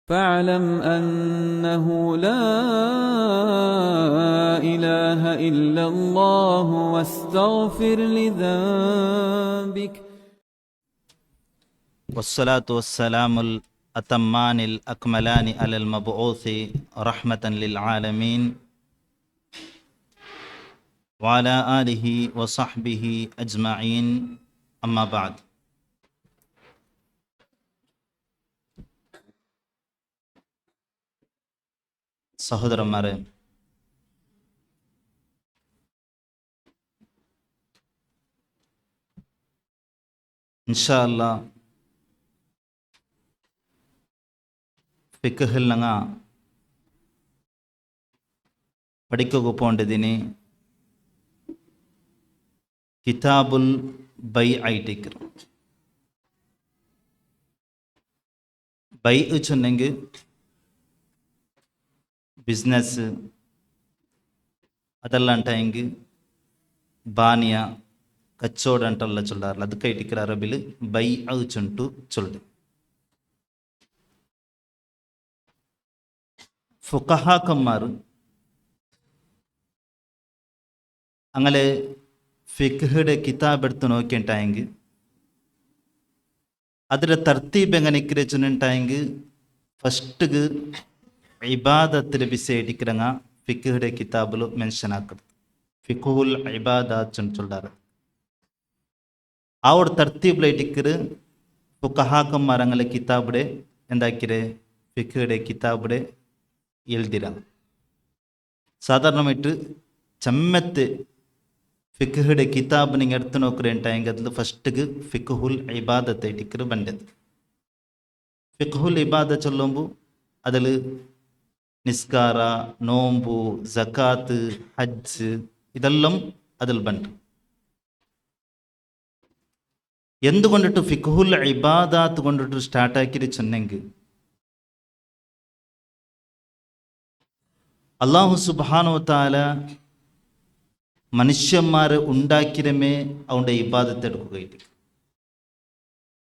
فاعلم أنه لا إله إلا الله واستغفر لذنبك. والصلاة والسلام الأتمان الأكملان على المبعوث رحمة للعالمين وعلى آله وصحبه أجمعين. أما بعد. സഹോദരന്മാരെ, ഇൻഷാ അല്ലാഹ് ഫിഖ്ഹിൽ ഞങ്ങ പഠിക്കുക പോണ്ടതിന് കിതാബുൽ ബൈ ആയിട്ടിക്കർ. ബൈ ചൊന്നെങ്കിൽ ಬಿಸ್ನೆಸ್ ಅದೆಲ್ಲ ಟೈಂಗೆ ಬಾನಿಯ ಕಚ್ಚೋಡು ಅಂಟಲ್ಲ ಚೊಲ್ಲಾರಲ್ಲ, ಅದಕ್ಕೆ ಇಟ್ಟಿಕ್ಕಿற ಅರಬಿಲ್ ಬೈ ಔಚುಂಟು ಚೊಲ್ಲು. ഫുഖഹാക്കന്മാർ അങ്ങനെ ഫിഖ്ഹിയുടെ കിതാബ് എടുത്ത് നോക്കിയിട്ടായെങ്കിൽ അതിൻ്റെ തർത്തീബ് എങ്ങനെ ഇക്കിരച്ചുണ്ടായെങ്കിൽ ഫസ്റ്റ് ഇബാദത്തിൽ വിശേഷിக்கிறங்க ഫിഖ്ഹിയുടെ കിതാബിൽ മെൻഷൻ ആക്കുന്നത്. ഫിഖുൽ ഇബാദത്ത് എന്ന് சொல்றாரு. ആ ഒരു തർത്തീബിലായിട്ടിക്കറ് ഫുഖഹാക്കന്മാരങ്ങളെ കിതാബിടെ എന്താക്കിരെ ഫിഖ്ഹിയുടെ കിതാബിടെ എഴുതിരാണ്. സാധാരണമായിട്ട് ചമ്മത്ത് ഫിഖ്ഹിയുടെ കിതാബ് നിങ്ങൾ എടുത്തു നോക്കുകയുണ്ടായെങ്കിൽ അതിൽ ഫസ്റ്റ് ഫിഖുൽ ഇബാദത്തായിട്ടിക്കറ് ബണ്ടത്. ഫിഖുൽ ഇബാദത്ത് ചൊല്ലുമ്പോൾ അതിൽ നിസ്കാര, നോമ്പു, സക്കാത്ത്, ഹജ്ജ് ഇതെല്ലാം അതിൽ ബണ്ട്. എന്തുകൊണ്ടിട്ട് ഫിഖ്ഹുൽ ഇബാദത്ത് കൊണ്ടിട്ട് സ്റ്റാർട്ടാക്കി ചെന്നെങ്കിൽ അല്ലാഹു സുബ്ഹാനഹു വ തആല മനുഷ്യന്മാരെ ഉണ്ടാക്കിരമേ അവൻ്റെ ഇബാദത്ത് എടുക്കുകയില്ല.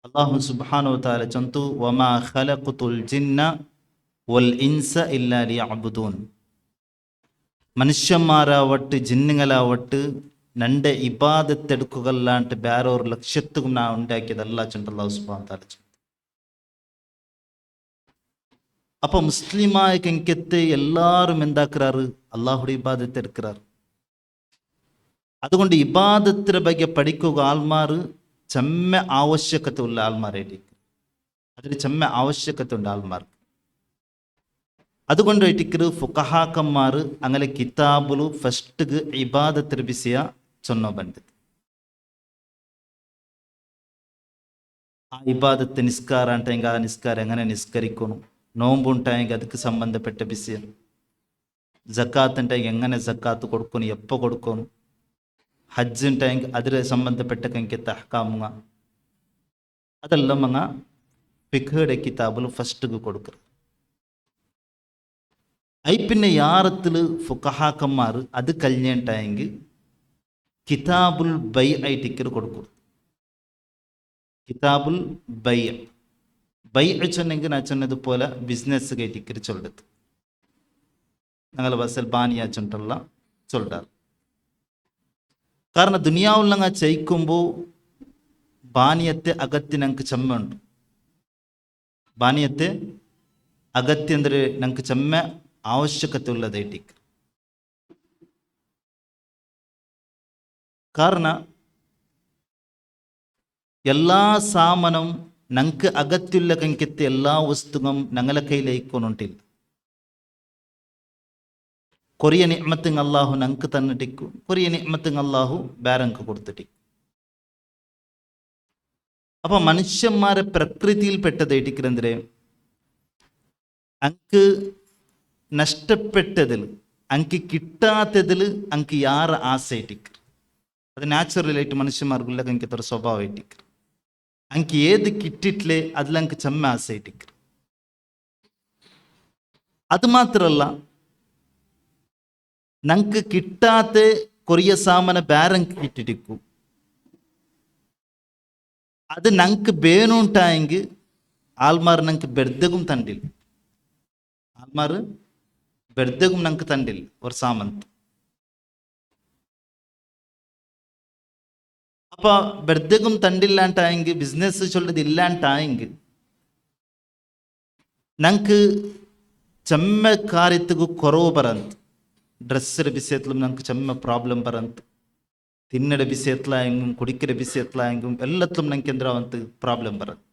അല്ലാഹു സുബ്ഹാനഹു വ തആല ചൊന്തു വമാ ഖലഖതുൽ ജിന്ന വൽ ഇൻസ ഇല്ലാ ലിയഅ്ബുദൂൻ. മനുഷ്യന്മാരാവട്ട് ജിന്നുകളാവട്ട് നന്റെ ഇബാദത്ത് എടുക്കുകല്ലാണ്ട് വേറെ ഒരു ലക്ഷ്യത്തും നാ ഉണ്ടാക്കിയതല്ല ചൊണ്ട് അല്ലാഹു സുബ്ഹാനഹു വ തആല. അപ്പൊ മുസ്ലിമായ കെങ്കത്ത് എല്ലാവരും എന്താക്കുறாரு? അള്ളാഹുടെ ഇബാദത്ത് എടുക്കുறாரு. അതുകൊണ്ട് ഇബാദത്തിനെ ಬಗ್ಗೆ പഠിക്കുക ആൾമാർ ചെമ്മ ആവശ്യകത ഉള്ള ആൾമാരായിരിക്കും. അതിന് ചെമ്മ ആവശ്യകത ഉണ്ട് ആൾമാർക്ക്. അതുകൊണ്ട് ഇട്ടിക്കറ് ഫുഖഹാക്കന്മാർ അങ്ങനെ കിതാബുಲು ഫസ്റ്റ് ഇബാദത്ത് വിഷയ ചൊന്നോ ബണ്ടത്. ആ ഇബാദത്ത് നിസ്കാര ഉണ്ടെങ്കിൽ ആ നിസ്കാരം എങ്ങനെ നിസ്കരിക്കണം, നോമ്പ് ഉണ്ടായെങ്കിൽ ಅದಕ್ಕೆ ಸಂಬಂಧಪಟ್ಟ വിഷയ, ജക്കാത്ത് ഉണ്ടെങ്കിൽ എങ്ങനെ ജക്കാത്ത് കൊടുക്കണം, എപ്പോൾ കൊടുക്കണം, ഹജ്ജ് ഉണ്ടെങ്കിൽ അതിന് സംബന്ധപ്പെട്ട കെങ്കത്തെ അഹ്കാമുങ്ങ അതെല്ലാം അങ്ങ ഫിഖ്ഹിയുടെ കിതാബിൽ ഫസ്റ്റ് കൊടുക്കുക. പിന്നെ യാറത്തിൽ ഫുഖഹാക്കന്മാർ അത് കഴിഞ്ഞിട്ടായെങ്കിൽ കിതാബുൽ ബൈ ആയിട്ടിക്കർ കൊടുക്കും. കിതാബുൽ ബൈ ബൈ ചൊന്നെങ്കിൽ ഞാൻ ചൊന്നതുപോലെ ബിസിനസ് കയറ്റിക്കർ ചൊല്ലത്. ഞങ്ങൾ ബസ്സിൽ ബാനിയ ചൊണ്ടുള്ള ചൊല്ലാറ്. കാരണം ദുനിയാവിൽ ഞങ്ങൾ ചെയ്യിക്കുമ്പോൾ ബാനിയത്തെ അകത്തി ഞങ്ങൾക്ക് ചെമ്മുണ്ട്. ബാനിയത്തെ അകത്തി ಅಂದರೆ ഞങ്ങൾക്ക് ചെമ്മ ಅವಶ್ಯಕತೆ ಉಳ್ಳದೈಟಿಕ್. ಕಾರಣ ಎಲ್ಲ ಸಾಮಾನಂ ನಂಗೆ ಅಗತ್ಯುಳ್ಳ ಕಂಕೆತ್ತೆ ಎಲ್ಲ ವಸ್ತುಗಂ ഞങ്ങളെ കയ്യിലേക്കൊന്നുണ്ടില്ല. കൊറിയ നിഅമത്തും അല്ലാഹു ഞങ്ങൾക്ക് തന്നിട്ടിക്കും, കൊറിയ നിഅമത്തും അല്ലാഹു വേറെക്ക് കൊടുത്തിട്ടിക്കും. അപ്പൊ മനുഷ്യന്മാരെ പ്രകൃതിയിൽപ്പെട്ടതായിട്ടിക്കെന്തേ അങ്ക് നഷ്ടപ്പെട്ടതിൽ അങ്ക് കിട്ടാത്തതിൽ അങ്ക് യാറ് ആശയിട്ടിക്കർ. അത് നാച്ചുറലായിട്ട് മനുഷ്യന്മാർക്കുള്ള അങ്കത്തെ ഒരു സ്വഭാവമായിട്ടിക്കർ. അങ്ക് ഏത് കിട്ടിയിട്ടില്ലേ അതിൽ അങ്ക് ചെമ്മ ആശയിട്ടിക്കർ. അത് മാത്രമല്ല, ഞങ്ങൾക്ക് കിട്ടാത്ത കൊറിയ സാമന ಬೇರೆಂಗೆ കിട്ടിട്ടിക്കും. അത് ഞങ്ങൾക്ക് ಬೇನುಂಟಾയെങ്കിൽ ആൾമാർ ഞങ്ങൾക്ക് ಬೆರ್ದೆಗೂ ತಂಡಿಲ್ಲ. ಅಮ್ಮಾರು ಬೆರ್ದೆಗೂ ನಂಗೆ ತಂಡಿಲ್ಲ ಅವ್ರ ಸಾಮಂತ್ ಅಪ್ಪ ಬೆರ್ದೆಗೂ ತಂಡಿಲ್ಲ ಅಂತ ಆಯಂಗೆ ಬಿಸ್ನೆಸ್ ಚೊಲ್ಲದು ಇಲ್ಲ ಅಂತ ಆಯಂಗೆ ನಂಗೆ ಚೆಮ್ಮೆ ಕಾರಿತ್ತಿಗೂ ಕೊರವು ಬರಂತ ಡ್ರೆಸ್ಸರ ಬಿಸಿಯತ್ಲು ನಂಗೆ ಚೆಮ್ಮೆ ಪ್ರಾಬ್ಲಮ್ ಬರಂತ ತಿನ್ನಡ ಬಿಸಿ ಎತ್ತಲಾಯಂಗುം കുടിക്കര ബിസി എത്തലായെങ്കും എല്ലാത്തിലും നമുക്ക് എന്താവന്ത് പ്രോബ്ലം പറയും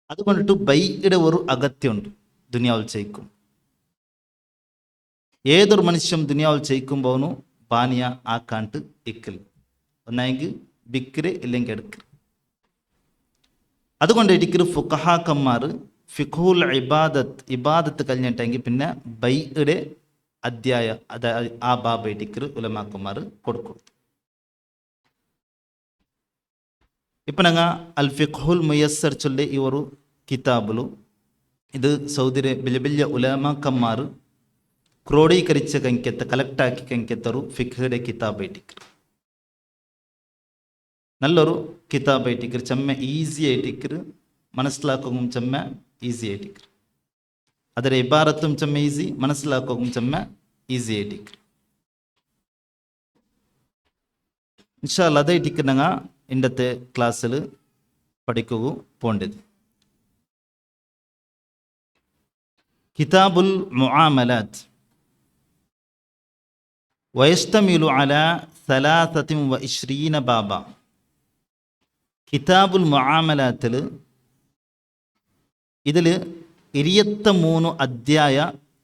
അതുകൊണ്ടിട്ട് ബൈയുടെ ഒരു അഗത്യമുണ്ട് ദുനിയാവിൽ ചെയ്യിക്കും ഏതൊരു മനുഷ്യൻ ദുനിയാവിൽ ചെയ്യിക്കുമ്പോഴും പാനീയ ആക്കാണ്ട് ഇക്കൽ ഒന്നെങ്കിൽ ബിക്കര് ഇല്ലെങ്കിൽ എടുക്കര് അതുകൊണ്ട് ഇരിക്കരു ഫുഖഹാക്കന്മാർ ഫിഖുൽ ഇബാദത്ത് കഴിഞ്ഞിട്ടെങ്കിൽ പിന്നെ ബൈയുടെ അധ്യായ അതായത് ആ ബാബൈറ്റിക്ക് ഉലമാക്കന്മാർ കൊടുക്കും ഇപ്പം ഞങ്ങൾ അൽ ഫിഖുൽ മുയസ്സർ ചൊല്ലി ഈ ഒരു കിതാബിലും ഇത് സൗദിയിലെ വലിയ വലിയ ഉലമാക്കന്മാർ ക്രോഡീകരിച്ച കങ്കെത്ത കലക്റ്റാക്കി കങ്കെത്തൊരു ഫിഖുടെ കിതാബൈറ്റിക്ക് നല്ലൊരു കിതാബൈറ്റിക്ക് ചെമ്മ ഈസി ആയിട്ടിക്ക് മനസ്സിലാക്കും ചെമ്മ ഈസി ആയിട്ടിക്ക് ಅದರ ಇಬಾರത്തും ಚೆಮ್ಮ ಈಸಿ മനസ്സിലാക്കുകയും ചെമ്മ ഈസി ആയിട്ടിക്ക് ഇൻഷാ അല്ലാഹ് അതായിട്ടിക്ക് ഞങ്ങൾ ഇന്നത്തെ ക്ലാസ്സിൽ പഠിക്കുക പോണ്ടത് കിതാബുൽ മുആമലാത്ത് വയസ്തമിലു അലാ 23 ബാബ കിതാബുൽ മുആമലാത്തിൽ ഇതിൽ 23 അധ്യായ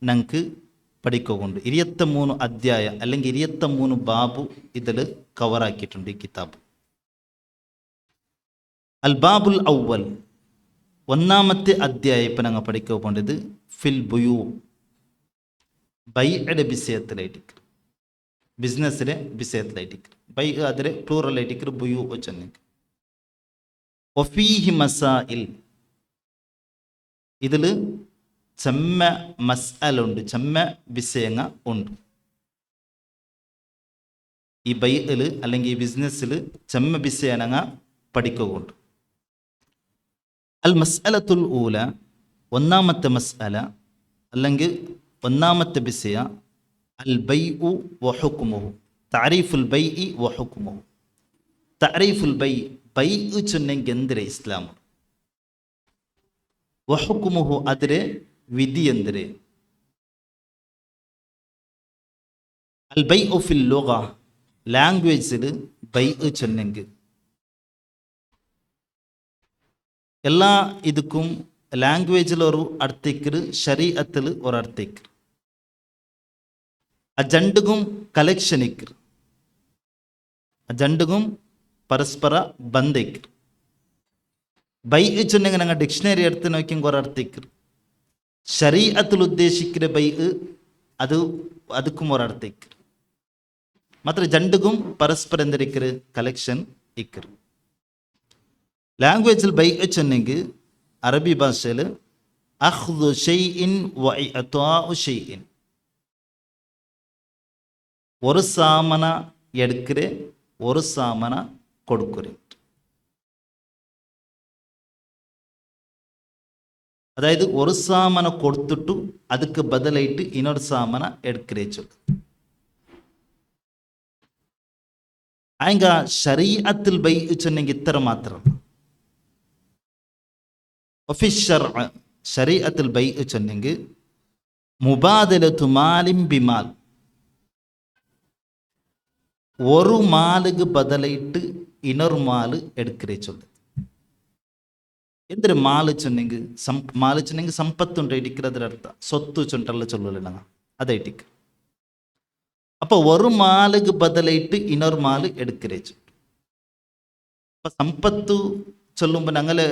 ഞങ്ങൾക്ക് പഠിക്കുന്നുണ്ട് 23 അധ്യായ അല്ലെങ്കിൽ 23 ബാബു ഇതിൽ കവറാക്കിയിട്ടുണ്ട് ഈ കിതാബ് അൽ ബാബുൽ അവൽ ഒന്നാമത്തെ അധ്യായം ഇപ്പം ഞങ്ങൾ പഠിക്കുക പോണ്ടത് ഫിൽ ബുയൂ ബൈയുടെ വിഷയത്തിലായിട്ടിക്ക് ബിസിനസ്സിലെ വിഷയത്തിലായിട്ടിക്ക് ബൈ അതിലെ പ്ലൂറലായിട്ടിക്ക് ബുയൂ വെച്ചെന്നെങ്കിൽ ഒഫീഹി മസാഇൽ ഇതിൽ ചെമ്മ മസ്അലുണ്ട് ചെമ്മ വിഷയങ്ങ ഉണ്ട് ഈ ബൈയിൽ അല്ലെങ്കിൽ ഈ ബിസിനസ്സിൽ ചെമ്മ വിഷയനങ്ങ പഠിക്കുന്നുണ്ട് അൽ മസ്അലത്തുൽ ഊല ഒന്നാമത്തെ മസ്അല അല്ലെങ്കിൽ ഒന്നാമത്തെ വിഷയ അൽ ബൈഉ വഹുക്മുഹു തഅരീഫുൽ ബൈഇ വഹുക്മുഹു തഅരീഫുൽ ബൈ ചൊന്നെങ്കിൽ എന്തിരെ ഇസ്ലാം വഹുക്മുഹു അതിരെ വിധി എന്തിരെ അൽ ബൈഉ ഫിൽ ലുഗ ലാംഗ്വേജിൽ ബൈ ചൊന്നെങ്കിൽ എല്ലാ ഇതുക്കും ലാംഗ്വേജിൽ ഒരു അർത്ഥിക്കർ ശരീഅത്തിൽ ഒരു അർത്ഥിക്കർ ആ ജണ്ടുകും കലക്ഷനിക്കർ ആ ജണ്ടുകും പരസ്പര ബന്ധിക്കർ ബൈ ചൊന്നെങ്കിൽ ഞങ്ങൾ ഡിക്ഷണറി എടുത്ത് നോക്കിയെങ്കിൽ ഒരു അർത്ഥിക്കർ ശരീഅത്തിൽ ഉദ്ദേശിക്കുന്ന ബൈ അത് അതുക്കും ഒരു അർത്ഥിക്കർ മാത്ര ജണ്ടുകും പരസ്പരം എന്തിരിക്കർ കലക്ഷൻ ഇക്കർ ലാംഗ്വേജിൽ ബൈ ചൊന്നെങ്കിൽ അറബി ഭാഷയിൽ അഖ്ദു ഷൈഇൻ വ ഇഅ്താഉ ഷൈഇൻ ഒരു സാമന എടുക്കരെ ഒരു സാമന കൊടുക്കരെ അതായത് ഒരു സാമന കൊടുത്തിട്ടു അതുക്ക് ബദലായിട്ട് ഇനൊരു സാമന എടുക്കരേ ചൊല്ലു ആയങ്ക ശരീഅത്തിൽ ബൈ ചൊന്നെങ്കിൽ ഇത്ര മാത്രം ശരീഅത്തിൽ ബൈ ചൊന്നെങ്കിൽ മുബാദലത്തു മാലിൻ ബിമാൽ ഒരു മാലുക്ക് ബദലായിട്ട് ഇനൊരു മാല് എടുക്കരേ ചൊല്ലു എന്തൊരു മാല് ചൊന്നെങ്കിൽ മാല് ചൊന്നെങ്കിൽ സമ്പത്തുണ്ട് ഇടിക്കുന്നതിനർത്ഥ സ്വത്ത് ചൊണ്ടല്ല ചൊല്ലല അതായിട്ടിക്ക് അപ്പൊ ഒരു മാലുക്ക് ബദലായിട്ട് ഇനൊരു മാല് എടുക്കരേ ചൊല്ലു അപ്പൊ സമ്പത്തു ചൊല്ലുമ്പോൾ ഞങ്ങള്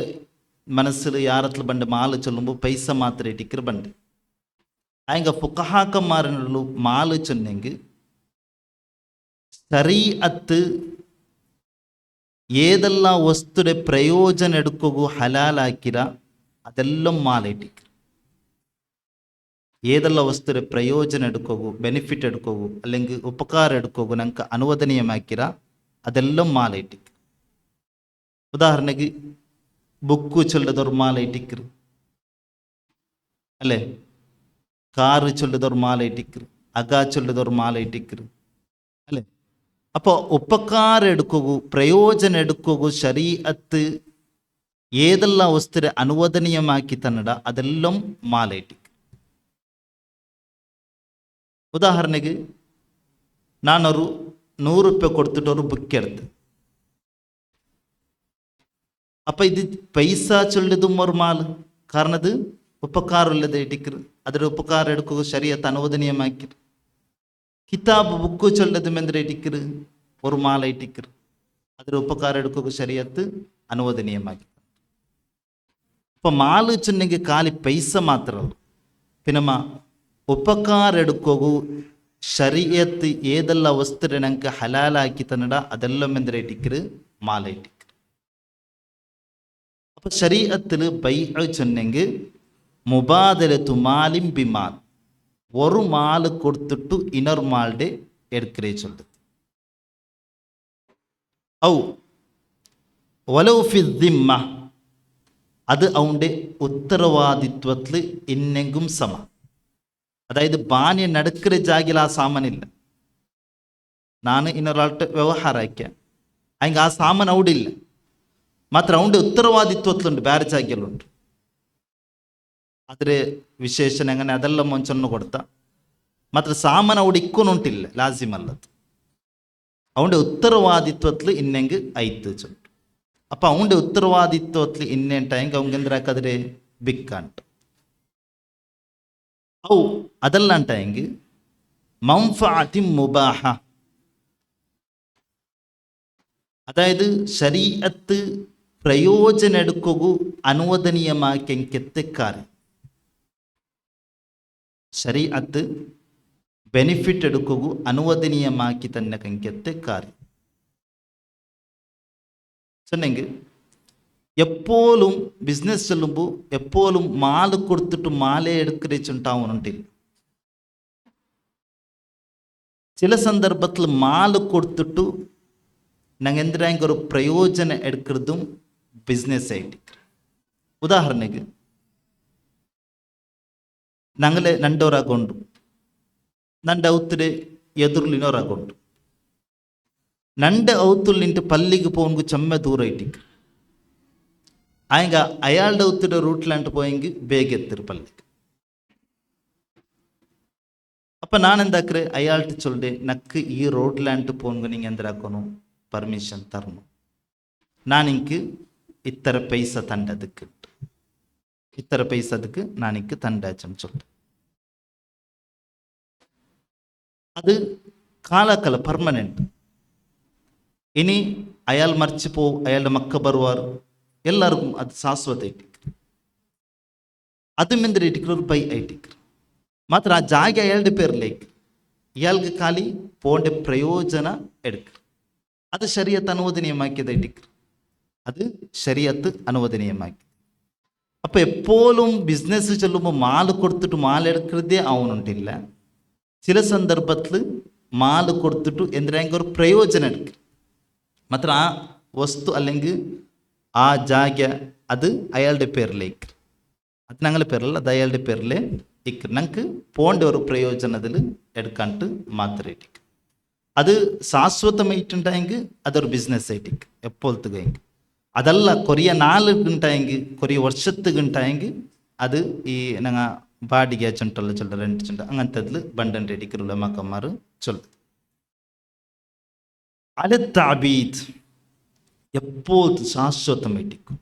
മനസ്സിൽ യാറത്തിൽ ബണ്ട് മാല് ചൊല്ലുമ്പോൾ പൈസ മാത്രം ഇടിക്കർ ബണ്ട് ആയങ്ക ഫുഖഹാക്കന്മാരിനുള്ളൂ മാല് ചൊന്നെങ്കിൽ ശരീഅത്ത് ഏതെല്ലാം വസ്തുടെ പ്രയോജനം എടുക്കുകയോ ഹലാലാക്കിര അതെല്ലാം മാലയിട്ടിക്ക് ഏതെല്ലാം വസ്തുടെ പ്രയോജനം എടുക്കുകയോ ബെനിഫിറ്റ് എടുക്കുകയോ അല്ലെങ്കിൽ ഉപകാരം എടുക്കുകയോ ഞങ്ങൾക്ക് അനുവദനീയമാക്കിര അതെല്ലാം മാലയിട്ടിക്ക് ഉദാഹരണക്ക് ബുക്ക് ചൊല്ലതൊരു മാലയിട്ടിക്കർ അല്ലേ? കാറ് ചൊല്ലുതൊരു മാല ഇട്ടിക്കറ്, അക ചൊല്ലുതൊരു മാല ഇട്ടിക്കറ് അല്ലേ? അപ്പോൾ ಉಪಕಾರ എടുക്കുകൂ, പ്രയോജനം എടുക്കുകൂ, ശരീഅത്ത് ഏതെല്ലാം വസ്തുരെ അനുവദനീയമാക്കി തന്നിട അതെല്ലാം മാല ഇട്ടിക്ക്. ಉದಾಹರಣೆಗೆ ನಾನೊರು 100 ರೂಪಾಯಿ ಕೊಡ್ತಿಟ್ಟು ಅವರು ಬುಕ್ എടുത്ത്. അപ്പം ഇത് പൈസ ചൊല്ലിതും ഒരു മാല്, കാരണം അത് ഉപകാരമുള്ളത് ഇട്ടിക്കറ്, അതിൻ്റെ ഉപകാരം എടുക്കുക ശരീഅത്ത് അനുവദനീയമാക്കി. കിതാബ് ബുക്ക് ചൊല്ലതും എന്തിനാ ഇട്ടിക്കറ്? ഒരു മാല ഇട്ടിക്കറ്, അതിൻ്റെ ഉപകാരം എടുക്കുക ശരീഅത്ത് അനുവദനീയമാക്കി. അപ്പം മാല വെച്ചിട്ടുണ്ടെങ്കിൽ കാലി പൈസ മാത്രമല്ല, പിന്നെ ഉപകാരം എടുക്കുക ശരീഅത്ത് ഏതെല്ലാം വസ്തുരെ ഞങ്ങൾക്ക് ഹലാലാക്കി തന്നിട അതെല്ലാം എന്തിനാ ഇട്ടിക്കറ്? മാല ഇട്ടിക്കറ്. അപ്പൊ ശരീഅത്തിൽ ബൈഅ ചൊന്നെങ്കിൽ മുബാദലത്തു മാലിൻ ബിമാൽ, ഒരു മാല് കൊടുത്തിട്ടു ഇനർ മാളുടെ എടുക്കരേ ചൊല്ലത്. ഔ വലൗ ഫി ദിമ്മ, അത് അവൻ്റെ ഉത്തരവാദിത്വത്തിൽ ഇന്നെങ്കും സമ. അതായത് ബാന്യ നടുക്കര ജാഗിൽ ആ സാമാനില്ല, ನಾನು ಇನ್ನೊರಾಳ್ട്ട് ವ್ಯವಹಾರ ಆಯ್ಕೆ ಹಂಗೆ ಆ ಸಾಮಾನು ಔಡಿಲ್ಲ, ಮಾತ್ರ ಅವൻ്റെ ഉത്തരവാദിത്വത്തിലുണ്ട്, ಬೇರೆ ಜಾಗಿಯಲ್ಲುಂಟು. ಆದರೆ ವಿಶೇಷಣ അങ്ങനെ അതെല്ലാം ಮೊಂಚನ್ನು കൊടുത്ത ಮಾತ್ರ ಸಾಮಾನು അവിടെ ഇക്കൊന്നുണ്ടില്ല, ലാസിമല്ലത്. അവൻ്റെ ഉത്തരവാദിത്വത്തിൽ ഇന്നെങ്കിൽ ಐತು ചൊല്ലു. അപ്പം അവൻ്റെ ഉത്തരവാദിത്വത്തിൽ ഇന്നേണ്ടായെങ്കിൽ அவங்க എന്തിനാക്കതിരെ ബിക്കാണ്ട്. ഔ അതല്ലാണ്ടായെങ്കിൽ മംഫഅത്തി മുബാഹ, അതായത് ശരീഅത്ത് പ്രയോജനം എടുക്കുക അനുവദനീയമാക്കി കാര്യം, ശരീഅത്ത് ബെനിഫിറ്റ് എടുക്കുക അനുവദനീയമാക്കി തന്നെ കങ്കത്തെ കാര്യം ചെന്നെങ്കിൽ എപ്പോഴും ബിസിനസ് ചെല്ലുമ്പോൾ എപ്പോഴും മാല് കൊടുത്തിട്ട് മാല എടുക്കുന്നുണ്ടാവുന്നുണ്ടില്ല. ചില സന്ദർഭത്തിൽ മാല് കൊടുത്തിട്ട് ഞങ്ങൾ എന്തിനായെങ്കിൽ ഒരു പ്രയോജനം എടുക്കുന്നതും ബിസിനസ് ആയിട്ട്. ഉദാഹരണക്ക് ഞങ്ങൾ രണ്ടോർ അക്കൗണ്ടും ನಂಡ ಔತುಡೆ ಎದುರುಲಿನೋರು ಅಕೌಂಟು, ನಂಡ ಔತುಲ್ಲಿಂಟು ಪಲ್ಲಿಗೆ പോകണമെങ്കിൽ ചെമ്മ ദൂരം ഇട്ടിക്ക്. ആയെങ്ക അയാളുടെ ഔത്തുടെ റൂട്ടിലാണ്ട് പോയെങ്കിൽ ಬೇಗ എത്തിರು പള്ളിക്ക്. അപ്പം ನಾನು എന്താക്കറ് അയാൾക്ക് ചൊല്ലെ നക്ക് ഈ റോഡിലാണ്ട് പോകണമെങ്കിൽ നിങ്ങൾ എന്തിനാക്കണം പെർമിഷൻ തരണം, നാനിക്ക് ഇത്ര പൈസ തണ്ടതുക്ക്, ഇത്ര പൈസ അതുക്ക് നാനിക്ക് തണ്ടാച്ചം ചൊല്ലെ. അത് കാലക്കല പെർമനൻറ്റ്. ഇനി അയാൾ മരിച്ചു പോവും, അയാളുടെ മക്ക ബറുവാർ, എല്ലാവർക്കും അത് ശാശ്വത ഇട്ടിക്കർ. അതും എന്തിനാ ഇട്ടിക്കർ? ഒരു ബൈ ഇട്ടിക്കർ. മാത്ര ആ ജാഗ അയാളുടെ പേരിലേക്ക്, ഇയാൾക്ക് കാലി പോകേണ്ട പ്രയോജന എടുക്കർ. അത് ശരീഅത്ത് അനുവദനീയമാക്കിയത് ഇട്ടിക്കർ, അത് ശരീഅത്ത് അനുവദനീയമാക്കി. അപ്പം എപ്പോഴും ബിസിനസ് ചെല്ലുമ്പോൾ മാല് കൊടുത്തിട്ട് മാല എടുക്കുന്നതേ ആവുന്നുണ്ടില്ല. ചില സന്ദർഭത്തിൽ മാല് കൊടുത്തിട്ട് എന്തിനായെങ്കിൽ ഒരു പ്രയോജനം എടുക്കുക, മാത്ര ആ വസ്തു അല്ലെങ്കിൽ ആ ജാഗ അത് അയാളുടെ പേരിലേക്ക്, അത് ഞങ്ങളുടെ പേരിലല്ല, അത് അയാളുടെ പേരിലേ ഇക്ക്. ഞങ്ങൾക്ക് പോകേണ്ട ഒരു പ്രയോജനത്തിൽ എടുക്കാണ്ട് മാത്രം ഇട്ടിക്ക്. അത് ശാശ്വതമായിട്ടുണ്ടായെങ്കിൽ അതൊരു ബിസിനസ് ആയിട്ടിക്ക് എപ്പോഴത്തേക്ക്. അതല്ല കൊറിയ നാളുണ്ടായെങ്കിൽ കൊറിയ വർഷത്തുണ്ടായെങ്കിൽ അത് ഈ ഞങ്ങൾ ಬಾಡಿಗೆ ಚುಂಟಲ್ಲ ಚೊಲ್ಲ ರೆಂಟ್ ಚುಂಟ അങ്ങനത്തതിൽ ബണ്ടൻ റെഡിക്കറുള്ള മക്കന്മാർ ചൊല്ലും. അല താബീദ് എപ്പോഴും ശാശ്വതമായിട്ടിക്കും.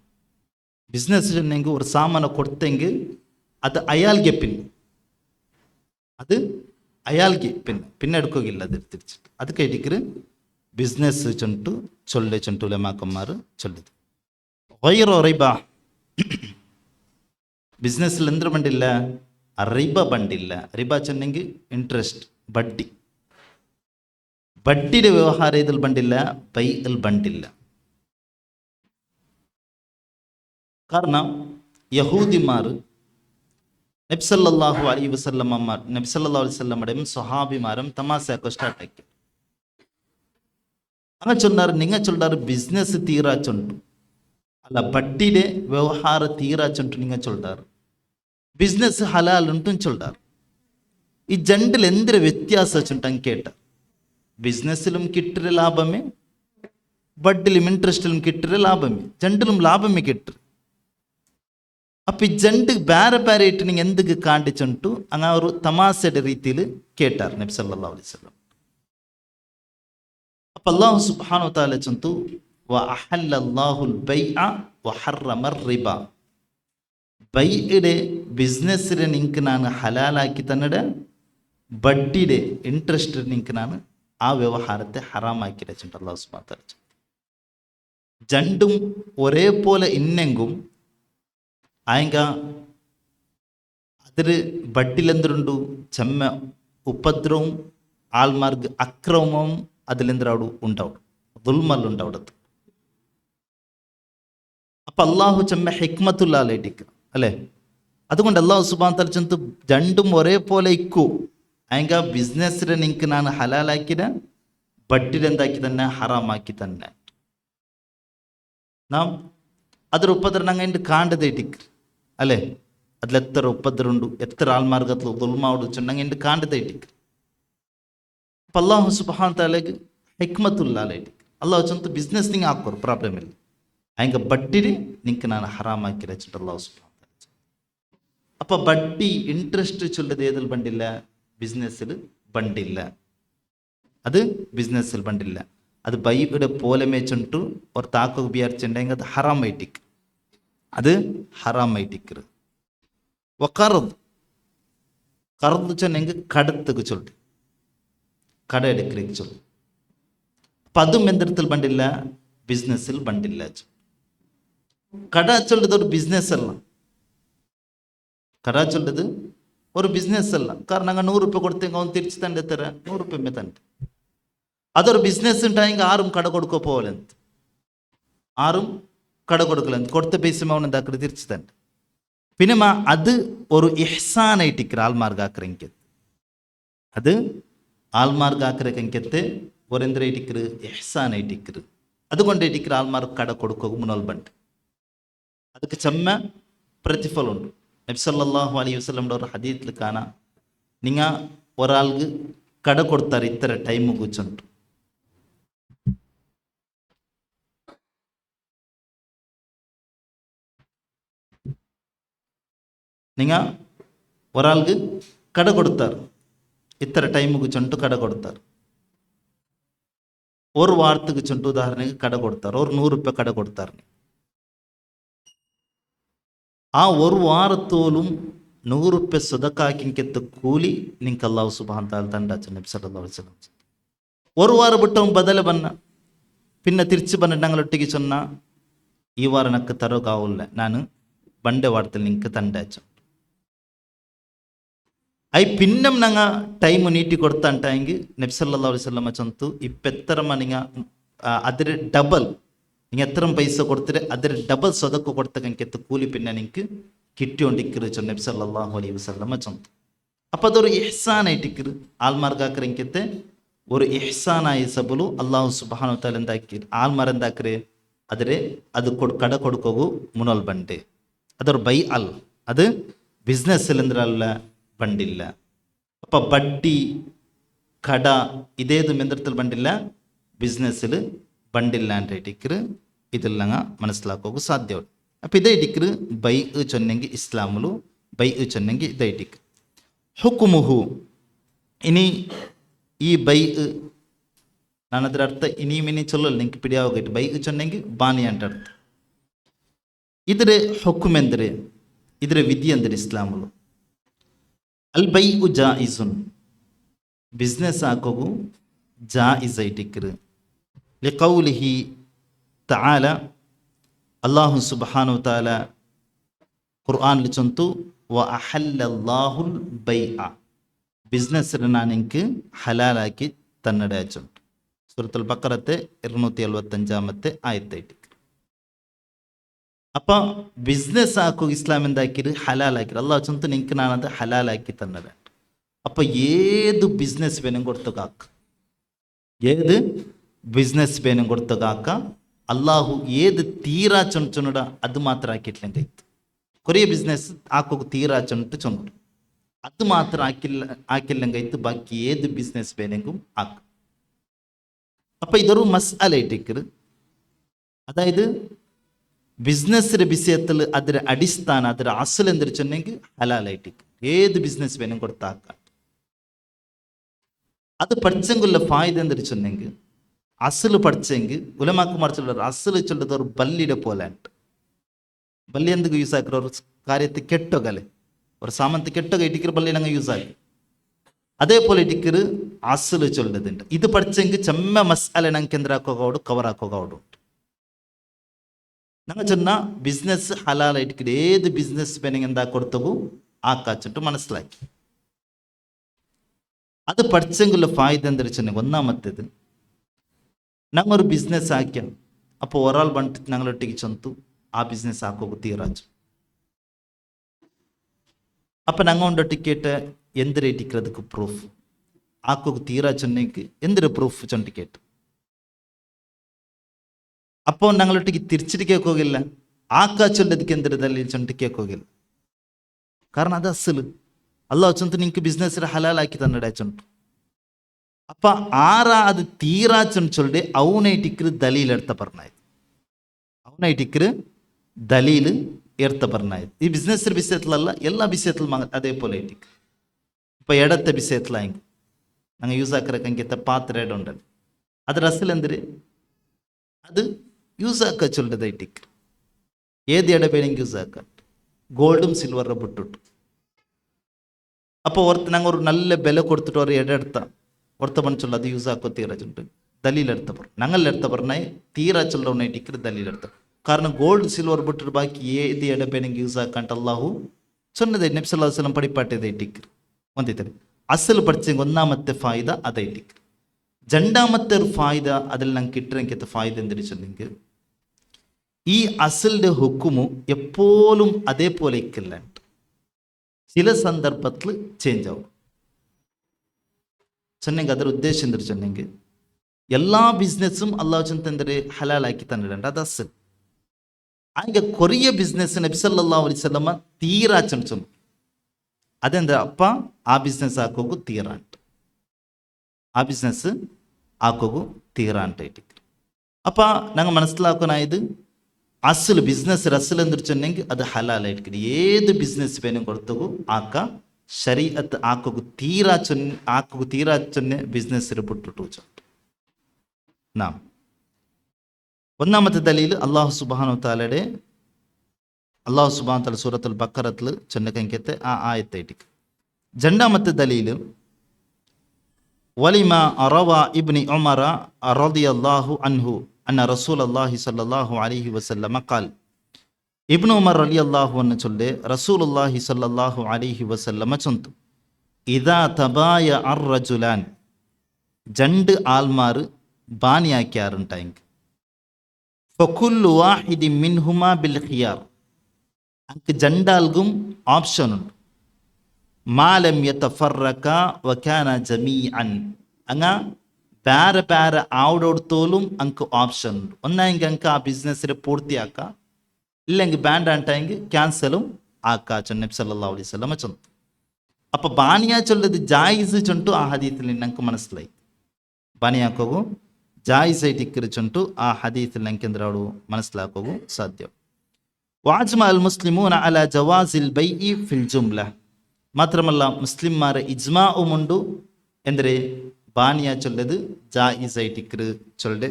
ബിസിനസ് ചെന്നെങ്കിൽ ഒരു സാമാന കൊടുത്തെങ്കിൽ അത് അയാൾക്ക് പിന്നെ, അത് അയാൾക്ക് പിന്നെ എടുക്കുകയില്ല, അത് തിരിച്ചിട്ട് അത് കേട്ടിക്കറ് ബിസിനസ് ചുണ്ടു ചൊല്ലെ ചുണ്ടുള്ള മക്കന്മാർ ചൊല്ലത്. വൈറോ റൈബ, ബിസിനസ്സിൽ എന്ത് ബണ്ടില്ല? റിബ ബണ്ടില്ല. റിബ ചെന്നെങ്കിൽ ഇൻട്രസ്റ്റ്, ಬಡ್ಡಿ. ಬಡ್ಡಿയുടെ ವ್ಯವಹಾರ ഇതിൽ ബണ്ടില്ല, ബൈഇൽ ബണ്ടില്ല. കാരണം യഹൂദിമാർ നബി സല്ലല്ലാഹു അലൈഹി വസല്ലമയുടെയും സ്വഹാബിമാരും തമാശയൊക്കെ സ്റ്റാർട്ടാക്കി. അങ്ങനെ ചൊല്ലാറ്, നിങ്ങൾ ചൊല്ലാറ് ബിസിനസ് തീരാച്ചുണ്ട്, അല്ല ബഡ്ഡിയുടെ വ്യവഹാര തീരാച്ചുണ്ട് നിങ്ങൾ ചൊല്ലാറ്. ബിസിനസ് ഹലാൽ ഉണ്ടും ചൊല്ലാറ്. ഈ ജണ്ടിൽ എന്തൊരു വ്യത്യാസം വെച്ചിട്ടുണ്ടെങ്കിൽ കേട്ട ബിസിനസ്സിലും കിട്ടുന്ന ലാഭമേ, ബഡിലും ഇൻട്രസ്റ്റിലും കിട്ടുന്ന ലാഭമേ, ജണ്ടിലും ലാഭമേ കിട്ടും. അപ്പം ഈ ജണ്ട് ಬೇರೆ ಬೇರೆ ಇಟ್ಟು ನಿಂಗೆ ಎಂದಕ್ಕೆ ಕಾಂಡಿಚುಂಟು ಹಂಗ ಅವರು ತಮಾಸೆಯ ರೀತಿಯಲ್ಲಿ ಕೇಟಾರ ನಬಿ ಸಲ್ಲಲ್ಲಾಹು ಅಲೈಹಿ ವಸಲ್ಲಂ. അപ്പം അല്ലാഹു സുബ്ഹാനഹു വ തആല ചൊന്തു വഅഹല്ലല്ലാഹുൽ ബൈഅ വഹറമർ റിബ. ബൈഇടെ ബിസിനസ്സിനെ നിങ്ങൾക്ക് ನಾನು ഹലാലാക്കി തന്നിട, ബഡ്ഡിയുടെ ഇൻട്രസ്റ്റ് നിങ്ങൾക്ക് ನಾನು ആ വ്യവഹാരത്തെ ഹറാമാക്കി വെച്ചിട്ടുണ്ട് അല്ലാഹു സുബ്ഹാനഹു വ തആല. രണ്ടും ഒരേപോലെ ഇന്നെങ്കും ആയെങ്ക അതിൽ ബഡ്ഡിലെന്തുണ്ടു ചെമ്മ ഉപദ്രവവും ആൾമാർക്ക് അക്രമവും അതിലെന്തരാവു ഉണ്ടാവും, ദുൽമല്ലുണ്ടാവിടത്ത്. അപ്പം അള്ളാഹു ചെമ്മ ഹിക്മത്തുല്ലാലേട്ടിക്ക് അല്ലേ. അതുകൊണ്ട് അള്ളാഹു സുബ്ഹാനഹു വ തആല ചൊന്തു രണ്ടും ഒരേപോലെ ഇക്കു ആയെങ്ക ബിസിനസ്സിനെ നിങ്ങൾക്ക് ನಾನು ഹലാലാക്കിയ, ബഡ്ഡിലെന്താക്കി തന്നെ ഹറാമാക്കി തന്നെ. നാം അതൊരു ഉപദ്രവം അങ്ങ് കാണ്ടതേട്ടിക്ക് അല്ലേ. അതിലെത്ര ഉപദ്രവമുണ്ട്, എത്ര ആൾമാർഗത്തിൽ ദുൽമാവോട് വെച്ചിട്ടുണ്ടെങ്കിൽ കാണ്ടതേട്ടിക്ക്. അപ്പം അള്ളാഹു സുബ്ഹാനഹു വ തആലക്ക് ഹിക്മത്തുല്ലാലേട്ടിക്ക് അള്ളാഹു ചൊന്തു ബിസിനസ് നിങ്ങൾ ಹಾಕೋರು ಪ್ರಾಬ್ಲಮ್ ಇಲ್ಲ, ಆಯ್ಗ ಬಡ್ಡಿರಿ ನಿಂಗೆ ನಾನು ಹರಾಮಾಕಿ ರಚಿಟ್ಟು ಅಲ್ಲಾಹು ಸುಬ್ಹಾನಹು ವ ತಆಲ. അപ്പം ബഡ്ഡി ഇൻട്രസ്റ്റ് ചൊല്ലത് ഏതിൽ ബണ്ടില്ല, ബിസിനസ്സിൽ ബണ്ടില്ല. അത് ബിസിനസ്സിൽ ബണ്ടില്ല. അത് ബൈയുടെ പോലെ മേച്ചുണ്ടു ഒരു താക്കു വിചാരിച്ചിട്ടുണ്ടെങ്കിൽ അത് ഹറാമൈറ്റിക്ക്, അത് ഹറാമൈറ്റിക്ക്. കറുത് കറുത് ചൊന്നെങ്കിൽ കടത്തുക്ക് ചൊല്ലു, കട എടുക്കലേക്ക് ചൊല്ലു. അപ്പം അതും എന്തിടത്തിൽ ബണ്ടില്ല, ബിസിനസ്സിൽ ബണ്ടില്ല. കട ചൊല്ലത് ഒരു ബിസിനസ് അല്ല, കട ചൊല്ലത് ഒരു ബിസിനസ് അല്ല. കാരണം അങ്ങ് 100 രൂപ കൊടുത്തെങ്കിൽ അവൻ തിരിച്ചു തന്നെ തരാൻ 100 രൂപ തന്നെ. അതൊരു ബിസിനസ് ഉണ്ടായെങ്കിൽ ആരും കട കൊടുക്കോ പോലെന്ത്, ആരും കട കൊടുക്കലെന്ത്, കൊടുത്ത പൈസ അവൻ എന്താക്കരുത് തിരിച്ചു തന്നെ. പിന്നെ അത് ഒരു ഇഹ്സാനായിട്ടിക്കർ ആൾമാർഗാക്കറെങ്കിൽ, അത് ആൾമാർഗാക്കറെങ്കത്തെ ഒരെന്തരായിട്ടിക്കർ ഇഹ്സാനായിട്ടിക്കർ. അതുകൊണ്ടേറ്റിക്കർ ആൾമാർ കട കൊടുക്കുക മുന്നോൽബണ്ട്. ಅದಕ್ಕೆ ചെമ്മ പ്രതിഫലം ഉണ്ട്. നബി സല്ലല്ലാഹു അലൈഹി വസല്ലമയുടെ ഒരു ഹദീസിൽ കാണാം, നിങ്ങൾ ഒരാൾക്ക് കട കൊടുത്താൽ ഇത്ര ടൈം കൂച്ചുണ്ട്. നിങ്ങൾ ഒരാൾക്ക് കട കൊടുത്താർ ഇത്ര ടൈം കൂച്ചുണ്ട് കട കൊടുത്താർ. ഒരു വാർത്തക്ക് ചുണ്ട് ഉദാഹരണക്ക് കട കൊടുത്താർ, ഒരു 100 രൂപ കട കൊടുത്താർ. ആ ഒരു വാരത്തോലും 100 രൂപ സ്വതക്കാക്കിങ്കത്തെ കൂലി നിങ്ങൾക്ക് അല്ലാഹു സുബ്ഹാനഹു വ തആല തണ്ടാച്ചു. നബി സല്ലല്ലാഹു അലൈഹി വസല്ലം ഒരു വാരം ಬಿಟ್ಟവൻ ബദല ಬನ್ನ പിന്നെ തിരിച്ചു ಬಂದು ഞങ്ങളൊട്ടിക്ക് ചൊന്ന ഈ വാരം എനിക്ക് തരോകാവില്ല, ഞാൻ ಬಂಡೆ ವಾರത്തിൽ നിങ്ങൾക്ക് തണ്ടാച്ചു. അയി പിന്നം ഞങ്ങൾ ടൈം നീട്ടി കൊടുത്താണ്ടെങ്കിൽ നബി സല്ലല്ലാഹു അലൈഹി വസല്ലം ചൊന്തു ഇപ്പെത്രമ നിങ്ങൾ അതിന് ഡബിൾ, നിങ്ങൾ എത്ര പൈസ കൊടുത്തിട്ട് അതിന് ഡബിൾ സ്വതക്ക് കൊടുത്തകത്ത് കൂലി പിന്നെ നിങ്ങൾക്ക് കിട്ടിക്കൊണ്ടിരിക്കരു നബി സല്ലല്ലാഹു അലൈഹി വസല്ലം ചൊന്തു. അപ്പം അതൊരു ഇഹ്സാനായിട്ടിക്കര് ആൾമാർഗാക്കരെങ്കത്തെ ഒരു ഇഹ്സാനായി സബുಲು അല്ലാഹു സുബ്ഹാനഹു വ തആല എന്താക്കി ആൾമാർ എന്താക്കര് അതിരെ അത് കട കൊടുക്കൂ മുന്നോൽ ബണ്ട്. അതൊരു ബൈ അൽ, അത് ബിസിനസ്സിൽ എന്തിനല്ല ബണ്ടില്ല. അപ്പം ബഡ്ഡി കട ഇതേതും എന്തിടത്തിൽ ബണ്ടില്ല, ബിസിനസ്സിൽ ബണ്ടില്ലാണ്ടിക്കര്. ഇതെല്ലാം മനസ്സിലാക്കുക സാധ്യമാണ്. അപ്പം ഇതേറ്റിക്കര് ബൈ ചൊന്നെങ്കിൽ ഇസ്ലാമിലു ബൈ ചൊന്നെങ്കിൽ ഇതേറ്റിക്ക് ഹുക്കുമുഹു. ഇനി ഈ ബൈ ನಾನು ಅದರ ಅರ್ಥ ಇನಿ ಚೊಲ್ಲಲ್ಲ, ನಿಂಗೆ ಪಿಡಿಯಾವಾಗೈತೆ. ಬೈ ಚೊನ್ನೆಂಗೆ ಬಾನಿ ಅಂತ ಅರ್ಥ. ಇದರ ಹುಕುಮ್ ಎಂದರೆ, ಇದರ ವಿಧಿ ಅಂದರೆ ಇಸ್ಲಾಮಲು ಅಲ್ ಬೈ ಉ ಜಾಯಿಸುನ್, ಬಿಸ್ನೆಸ್ ಹಾಕೋಗು ಜಾಯಿಸ್ ಐಟಿಕ್ರು. ಲಿಕೌಲಿಹಿ ತಆಲ, ಅಲ್ಲಾಹು ಸುಬ್ಹಾನಹು ವ ತಆಲ ഖുർആനിൽ ചൊന്തു വ അഹല്ലല്ലാഹുൽ ബൈഅ, ബിസിനസ്സിനെ ഞാൻ എനിക്ക് ഹലാലാക്കി തന്നിട ചൊന്തു. സൂറത്തുൽ ബഖറത്തെ 275 ആയത്തായിട്ട്. അപ്പം ബിസിനസ് ആക്കുക ഇസ്ലാം എന്താക്കിയത്, ഹലാലാക്കി. അള്ളാഹു ചൊന്തു നിനക്ക് ഞാനത് ഹലാലാക്കി തന്നിട. അപ്പം ഏത് ബിസിനസ് വേണം കൊടുത്തു കാക്ക, ഏത് ബിസിനസ് വേണം കൊടുത്തു കാക്ക. അള്ളാഹു ഏത് തീരാ ചൊന്നട അത് മാത്രം ആക്കിയിട്ടില്ലെങ്കിൽ ಕೊರಿಯ ಬಿಸ್ನೆಸ್ ಆಕೋಗು ತೀರಾ ಚೊಂಟು ಚೊಂಟು ಅದು ಮಾತ್ರ ആക്കില്ലെങ്കൈത്ത് ബാക്കി ഏത് ബിസിനസ് വേണമെങ്കിലും ആക്കും. അപ്പൊ ഇതൊരു മസ്അലൈറ്റിക്കർ, അതായത് ബിസിനസ്സിന്റെ വിഷയത്തിൽ അതിന്റെ അടിസ്ഥാനം അതിന്റെ അസൽ എന്തൊരു ചൊന്നെങ്കിൽ ഹലാലൈറ്റിക്ക് ഏത് ബിസിനസ് വേണം കൊടുത്താക്കാം. അത് പഠിച്ചെങ്കിലുള്ള ഫായ്ദ എന്തൊരു ചൊന്നെങ്കിൽ അസല് പഠിച്ചെങ്കിൽ ഉലമാക്കുമാർ ചൊല്ലർ അസല് ചൊല്ലത് ഒരു ബല്ലിയുടെ പോലെ ഉണ്ട്. ബല്ലി എന്തൊക്കെ യൂസ് ആക്കുക, ഒരു കാര്യത്തിൽ കെട്ടൊകലെ ഒരു സാമന്ത് കെട്ടൊക്കെ ഇട്ടിക്കർ ബല്ലി ഞങ്ങൾ യൂസ് ആക്കി. അതേപോലെ ഇട്ടിക്കർ അസല് ചൊല്ലതുണ്ട്. ഇത് പഠിച്ചെങ്കിൽ ചെമ്മ മസാല ഞങ്ങൾക്ക് എന്തിനാക്കോകോട് കവർ ആക്കോകോട് ഉണ്ട്. ഞങ്ങൾ ചെന്ന ബിസിനസ് ഹലാലായിട്ട് ഏത് ബിസിനസ് വേണമെങ്കിൽ എന്താ കൊടുത്തകൂ ആക്കാച്ചിട്ട് മനസ്സിലാക്കി. അത് പഠിച്ചെങ്കിലുള്ള ഫായ്ദ എന്തൊരു ചെന്നെങ്കിൽ ഒന്നാമത്തേത് ഞങ്ങൾ ഒരു ബിസിനസ് ആക്കിയ അപ്പോൾ ഒരാൾ വന്നിട്ട് ഞങ്ങളൊട്ടിക്ക് ചെന്നു ആ ബിസിനസ് ആക്കോകു തീരാച്ചു. അപ്പം ഞങ്ങൾ കൊണ്ടൊട്ടിക്കേട്ട് എന്ത് റേറ്റിക്കറதுக்கு പ്രൂഫ് ആക്കോകു തീരാ ചൊന്നേക്ക് എന്തൊരു പ്രൂഫ് ചൊണ്ടിക്കേട്ട് അപ്പോൾ ഞങ്ങളൊട്ടിക്ക് തിരിച്ചിട്ട് കേൾക്കുകയില്ല. ആക്കാ ചൊല്ലതിക്ക് എന്തൊരു ദലീൽ ചൊണ്ടി കേൾക്കുകയില്ല. കാരണം അത് അസല് അല്ലാഹ് ചൊന്ത് നിങ്ങൾക്ക് ബിസിനസ്സിൽ ഹലാലാക്കി തന്നിട ചൊണ്ടു. അപ്പൊ ആരാ അത് തീരാ ചൊന്ന് ചൊല്ലി അവനൈറ്റിക്കർ ദലീൽ എടുത്ത പറഞ്ഞായത്, അവനൈറ്റിക്കർ ദലീൽ എടുത്ത പറഞ്ഞായത്. ഈ ബിസിനസ്സിന്റെ വിഷയത്തിലല്ല, എല്ലാ വിഷയത്തിലും അതേപോലെ ആയിട്ടിക്ക്. ഇപ്പൊ ഇടത്തെ വിഷയത്തിലായെങ്കിൽ ഞങ്ങൾ യൂസ് ആക്കറൊക്കെ എങ്കിത്തെ പാത്ര ഇടം ഉണ്ടല്ലോ, അത് അസൽ എന്തൊരു അത് യൂസ് ആക്ക ചൊല്ലതായിട്ടിക്ക് ഏത് ഇട വേണമെങ്കിൽ യൂസ് ആക്കാം. ഗോൾഡും സിൽവറും വിട്ടിട്ടു. അപ്പോൾ ഞങ്ങൾ ഒരു നല്ല വില കൊടുത്തിട്ട് ഒരു ഇട എടുത്താൽ ഒർത്ത പണിച്ചുള്ള അത് യൂസ് ആക്കോ തീരാ ചൊല്ലിട്ട് ദലീൽ എടുത്ത പറഞ്ഞു. ഞങ്ങൾ എടുത്ത പറഞ്ഞാൽ തീരാ ചൊല്ലവനായിട്ടിക്കർ ദലീൽ എടുത്ത. കാരണം ഗോൾഡ് സിൽവർ ಬಿಟ್ಟರೆ ബാക്കി ഏത് ഇട വേണമെങ്കിൽ യൂസ് ആക്കാണ്ട് അള്ളാഹു ചൊന്നത് നബി സല്ലല്ലാഹു അലൈഹി വസല്ലം പടിപ്പാട്ടേതായിട്ടിക്കർ ಒಂದಿದ್ದಾರೆ. അസൽ പഠിച്ചെങ്കിൽ ഒന്നാമത്തെ ഫായ്ദ അതായിട്ടിക്കർ. രണ്ടാമത്തെ ഒരു ഫായ്ദ അതിൽ ഞങ്ങൾക്ക് കിട്ടുന്ന ഫായ്ദ എന്തെന്ന് ചൊല്ലെങ്കിൽ ഈ അസലിന്റെ ഹുക്കുമു എപ്പോഴും അതേപോലെ ഇരിക്കില്ല, ചില സന്ദർഭത്തിൽ ചേഞ്ച് ആവും. ചെന്നെങ്കിൽ ಅದರ ഉദ്ദേശം എന്തൊരു ചെന്നെങ്കിൽ എല്ലാ ബിസിനസ്സും അള്ളാഹു ചൊന്തരെ ഹലാലാക്കി തന്നിട്ടുണ്ട്, അത് അസൽ. ಹಂಗೆ ಕೊರಿಯ ಬಿಸ್ನೆಸ್ ನಬಿ ಸಲ್ಲಲ್ಲಾಹು ಅಲೈಹಿ ವಸಲ್ಲಮ ತೀರಾ ಚಂಚು ಅದೆಂದ್ರೆ ಅಪ್ಪ ಆ ಬಿಸ್ನೆಸ್ ಹಾಕೋಗು ತೀರಾ ಅಂಟ, ಆ ಬಿಸ್ನೆಸ್ ಹಾಕೋಗು ತೀರಾ ಅಂಟ ಇಟ್ಟಿದ್ರು. ಅಪ್ಪ ನಂಗೆ മനസ്സിലാക്കാനായത് അസൽ ബിസിനസ് അസൽ എന്തൊരു ചെന്നെങ്കിൽ അത് ഹലാലായിട്ട് ഏത് ബിസിനസ് വേണം കൊടുത്തകു ആക്ക ശരീഅത്ത് ആക്കു തീരാ ചൊന്നെ ബിസിനസ് ಬಿಟ್ಟಿಟ್ಟು നാം. ഒന്നാമത്തെ ദലീൽ അള്ളാഹു സുബ്ഹാനഹു തആലയുടെ സൂറത്തുൽ ബഖറത്തിൽ ചൊന്നകങ്കത്തെ ആ ആയത്തായിട്ട്. രണ്ടാമത്തെ ദലീൽ വലിമ റവ ഇബ്നു ഉമറ റളിയല്ലാഹു അൻഹു അന്ന റസൂലുള്ളാഹി സ്വല്ലല്ലാഹു അലൈഹി വസല്ലമ ഖാൽ. ഇബ്നു ഉമർ റളിയല്ലാഹു അൻഹു ചൊല്ലെ റസൂലുള്ളാഹി സ്വല്ലല്ലാഹു അലൈഹി വസല്ലമ ചൊന്തു ഇദാ തബായ അർറജുലാൻ രണ്ട് ആൾമാർ ബാനിയാക്കിയാറുണ്ടായെങ്കിൽ ഫകുല്ലു വാഹിദി മിൻഹുമാ ബിൽ ഖിയാർ അങ്ക് രണ്ടാൾക്കും ഓപ്ഷൻ ഉണ്ട്. മാലം യതഫറക വകാന ജമീഅൻ അങ്ങ ಬೇರೆ ಬೇರೆ ആവടോടത്തോലും അങ്ക് ഓപ്ഷൻ ഉണ്ട്. ഒന്നെങ്കിൽ അങ്ക് ആ ബിസിനസ്സിനെ പൂർത്തിയാക്കാം, ഇല്ലെങ്കിൽ ബാൻഡ് ആണ്ടെങ്കിൽ ക്യാൻസലും ആക്കാ നബി സല്ലല്ലാഹു അലൈഹി വസല്ലം ചൊന്നു. അപ്പൊ ബാനിയാ ചൊല്ലത് ജായിസ് ചൊണ്ടു ആ ഹദീത്തിൽ ഞങ്ങൾക്ക് മനസ്സിലായി. ബാനിയാക്കോಗು ಜಾಯಿಸ್ ಆയിട്ട് ಇಕ್ಕರಿಚುಂಟು ಆ ಹದೀಥಲ್ಲಿ ನಂಗೆ ಎಂದ್ರಾಡು ಮನಸ್ಲಾಕೋಗು ಸಾಧ್ಯ. ವಾಜ್ಮಾ ಅಲ್ ಮುಸ್ಲಿಮೂನ ಅಲಾ ಜವಾಜಿಲ್ ಬೈಇ ಫಿಲ್ ಜುಮ್ಲಾ. മാത്രമല്ല മുസ്ലിംമാരെ ഇജ്മാഉമുണ്ട് ಎಂದರೆ ಬಾನಿಯಾ ಚೊಲ್ಲದು ಜಾಯಿಸ್ ಆയിട്ട് ಇಕ್ಕರು ಚೊಲ್ಲೆ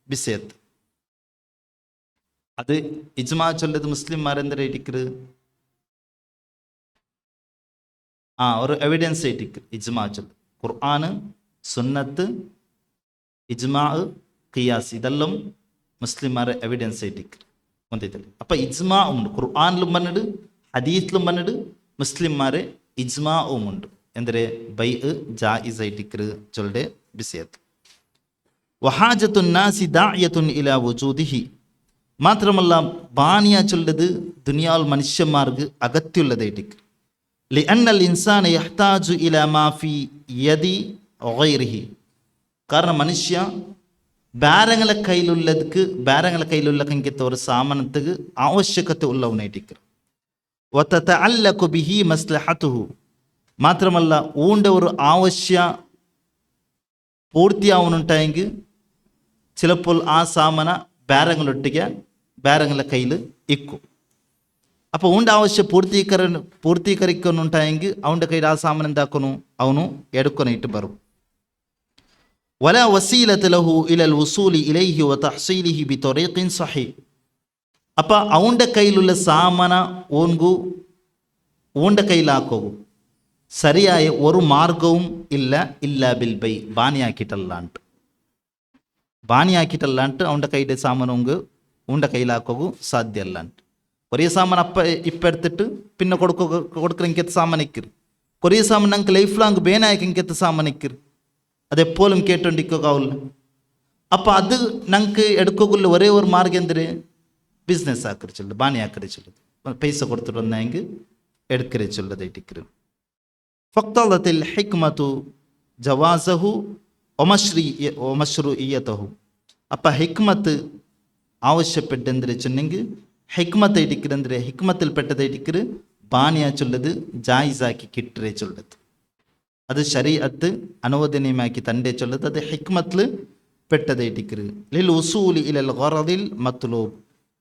ಬಿಸೆತ್. അത് ഇജ്മാ ചൊല്ലത് മുസ്ലിംമാരെന്തര ഇട്ടിക്കറ് ഒരു എവിഡൻസ് ആയിട്ട് ഇജ്മാ ചൊല്ല്. ഖുർആന്, സുന്നത്ത്, ഇജ്മാ, ഖിയാസ് ഇതെല്ലാം മുസ്ലിംമാരെ എവിഡൻസ് ആയിട്ട് ഒന്നിത്തില്ല. അപ്പൊ ഇജ്മാ ഉണ്ട്, ഖുർആനിലും പറഞ്ഞിട്ട് ഹദീസിലും പറഞ്ഞിട്ട് മുസ്ലിംമാരെ ഇജ്മാവും ഉണ്ട്. എന്തൊരു ബൈ ജായിസ് ആയിട്ട് ചൊല്ലെ ബിസെത്ത്. വഹാജത്തുൻ നാസി ദാഇയത്തുൻ ഇലാ വുജൂദിഹി. മാത്രമല്ല ബാനിയ ചൊല്ലത് ദുനിയാവിൽ മനുഷ്യന്മാർക്ക് അഗത്യമുള്ളതായിട്ട്. ലിഅന്നൽ ഇൻസാന യഹ്താജു ഇലാ മാ ഫി യദി ഗൈരിഹി. കാരണം മനുഷ്യ ಬೇರೆಗಳ ಕೈಲುಳ್ಳದಕ್ಕೆ ಬೇರೆಗಳ ಕೈಲುಳ್ಳಕ್ಕೆ ഒരു സാമാനத்துக்கு ആവശ്യകത ഉള്ളവനായിട്ടിരിക്കും. വതതഅല്ലഖു ബിഹി മസ്ലഹതുഹു, മാത്രമല്ല ഊണ്ട ഒരു ആവശ്യ പൂർത്തിയാവുന്നുണ്ടായെങ്കിൽ ചിലപ്പോൾ ആ സാമന ಬೇರೆಗಳೊಟ್ಟಿಗೆ ಬೇರೆಗಳ ಕೈಲಿ ಇಕ್ಕು. അപ്പോൾ ഊണ്ട ആവശ്യ പൂർത്തീകരിക്കുന്നുണ്ടായെങ്കിൽ അവൻ്റെ കയ്യിൽ ആ സാമനം എന്താക്കുന്നു, അവನು എടുക്കാനായിട്ട് വരും. വല വസീലത ലഹു ഇലൽ വുസൂലി ഇലൈഹി വതഹ്സീലിഹി ബിതരീഖിൻ സഹീഹ്. അപ്പോൾ അവൻ്റെ കയ്യിലുള്ള സാമന ഓൻകു ഊണ്ട കയ്യിലാക്കൂ സരിയായ ഒരു മാർഗവും ഇല്ല, ഇല്ലാ ബിൽ ബൈ, ബാനിയാക്കിയിട്ടല്ലാണ്ട് അവൻ്റെ കയ്യിലെ സാമാനങ്ങ് ഊണ്ട കയ്യിലാക്കൂ സാധ്യ അല്ലാണ്ട്. കുറേ സാമാൻ ഇപ്പം എടുത്തിട്ട് പിന്നെ കൊടുക്കറെങ്കെത്ത സാമാനിക്കರು, കുറേ സാമാൻ ഞങ്ങൾക്ക് ലൈഫ് ലാങ് ಬೇನಾಯಕೆಂಗೆತ್ತ സാമാനിക്കರು, അതെപ്പോഴും കേട്ടോണ്ടിരിക്കാവില്ല. അപ്പം അത് ഞങ്ങൾക്ക് എടുക്കുള്ള ഒരേ ഒരു മാർഗം എന്തിന്, ബിസിനസ് ആക്കറിച്ചുള്ളത്, ബാനി ആക്കറിച്ചുള്ളത്, പൈസ കൊടുത്തിട്ട് വന്നെങ്കിൽ എടുക്കറിച്ചുള്ളതായിട്ടിക്കറ്. ഫഖ്തലത്തിൽ ഹിക്മതു ജവാസഹു ഒമശ്രൂഇയ്യതഹു. അപ്പം ഹിക്മത്ത് ആവശ്യപ്പെട്ടെന്തിരിച്ചെങ്കിൽ ഹിക്മത്ത് ഇടിക്കരെന്തിരെ, ഹിക്മത്തിൽ പെട്ടതായിട്ടിക്കറ് ബാനിയാച്ചുള്ളത് ജായിസാക്കി കിട്ടറേച്ചുള്ളത്, അത് ശരീഅത്ത് അനുവദനീയമാക്കി തണ്ടേച്ചുള്ളത്, അത് ഹിക്മത്തിൽ പെട്ടതായിട്ടിക്കറ്. ലിൽ ഉസൂലി ഇലൽ ഗറദിൽ മത്ലൂബ്,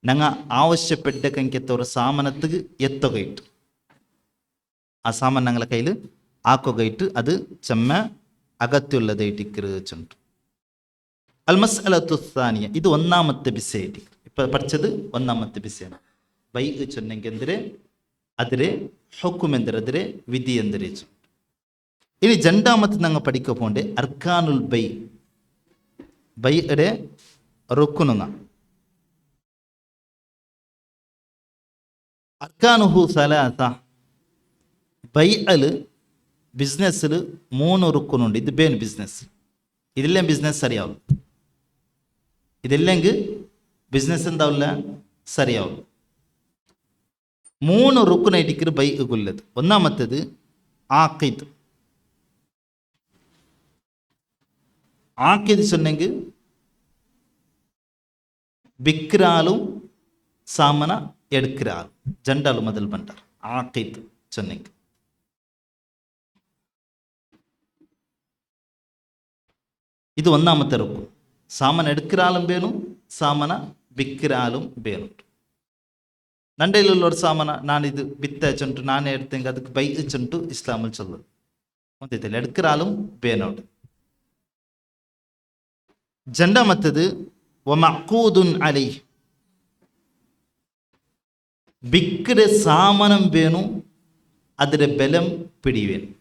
ഞങ്ങൾ ആവശ്യപ്പെട്ടെങ്കെത്ത ഒരു സാമനത്തുക്ക് എത്തുകയിട്ട് ആ സാമാൻ ഞങ്ങളെ കയ്യിൽ ആക്കുകയിട്ട് അത് ചെമ്മ അകത്തുള്ളതായിട്ടിക്കറ് വെച്ചുണ്ട്. അൽ മസ്അലത്തു സാനിയ, ഇത് ഒന്നാമത്തെ വിഷയം. ഇപ്പം പഠിച്ചത് ഒന്നാമത്തെ വിഷയമാണ്. ബൈ ചൊന്നെങ്കിൽ എന്തിരെ, അതിരെ ഹുക്കും എന്തിരെ, അതിരെ വിധി എന്തിരെ. ഇനി രണ്ടാമത്തെ ഞങ്ങൾ പഠിക്ക പോണ്ടേ അർക്കാനുൽ ബൈ, ബൈയുടെ റുക്കുനുങ്ങ. അർക്കാനുഹു സലാസ, ബൈഅൽ ബിസിനസ്സിൽ 3 റുക്കുനുണ്ട്. ഇത് ബേൻ ബിസിനസ്, ഇതെല്ലാം ബിസിനസ് സരിയാവും, ഇതില്ലെങ്കിൽ ബിസിനസ് എന്താവില്ല, സരിയാവും. 3 റുക്കുനായിട്ടിക്കറ് ബൈഉള്ളത്. ഒന്നാമത്തേത് ആഖിദ്. ആഖിദ് சொன்னெങ്കിൽ விக்கிறாலும் சாமன எடுக்கிறாள், ஜண்டாலும் முதல் பண்டார். ஆகித் சொன்னெങ്കിൽ ഇത് ഒന്നാമത്തെ റുക്കു. സാമന എടുക്കിറാലും വേണം, സാമന വിക്கிறாലും വേണം. നണ്ടയിലുള്ള ഒരു സാമന നാനിത് വിത്തച്ചുണ്ട്, നാനേ എടുത്തെങ്കിൽ ಅದಕ್ಕೆ ബൈ ചുണ്ട് ഇസ്ലാമിൽ ചൊല്ലും. ಗೊತ್ತಿಲ್ಲ, എടുക്കിറാലും വേനോട്. രണ്ടാമത്തേത് വമഅഖൂദുൻ അലൈഹി, വിക്ര സാമനം വേണം, അതിന്റെ ബലം പിടിവേണം.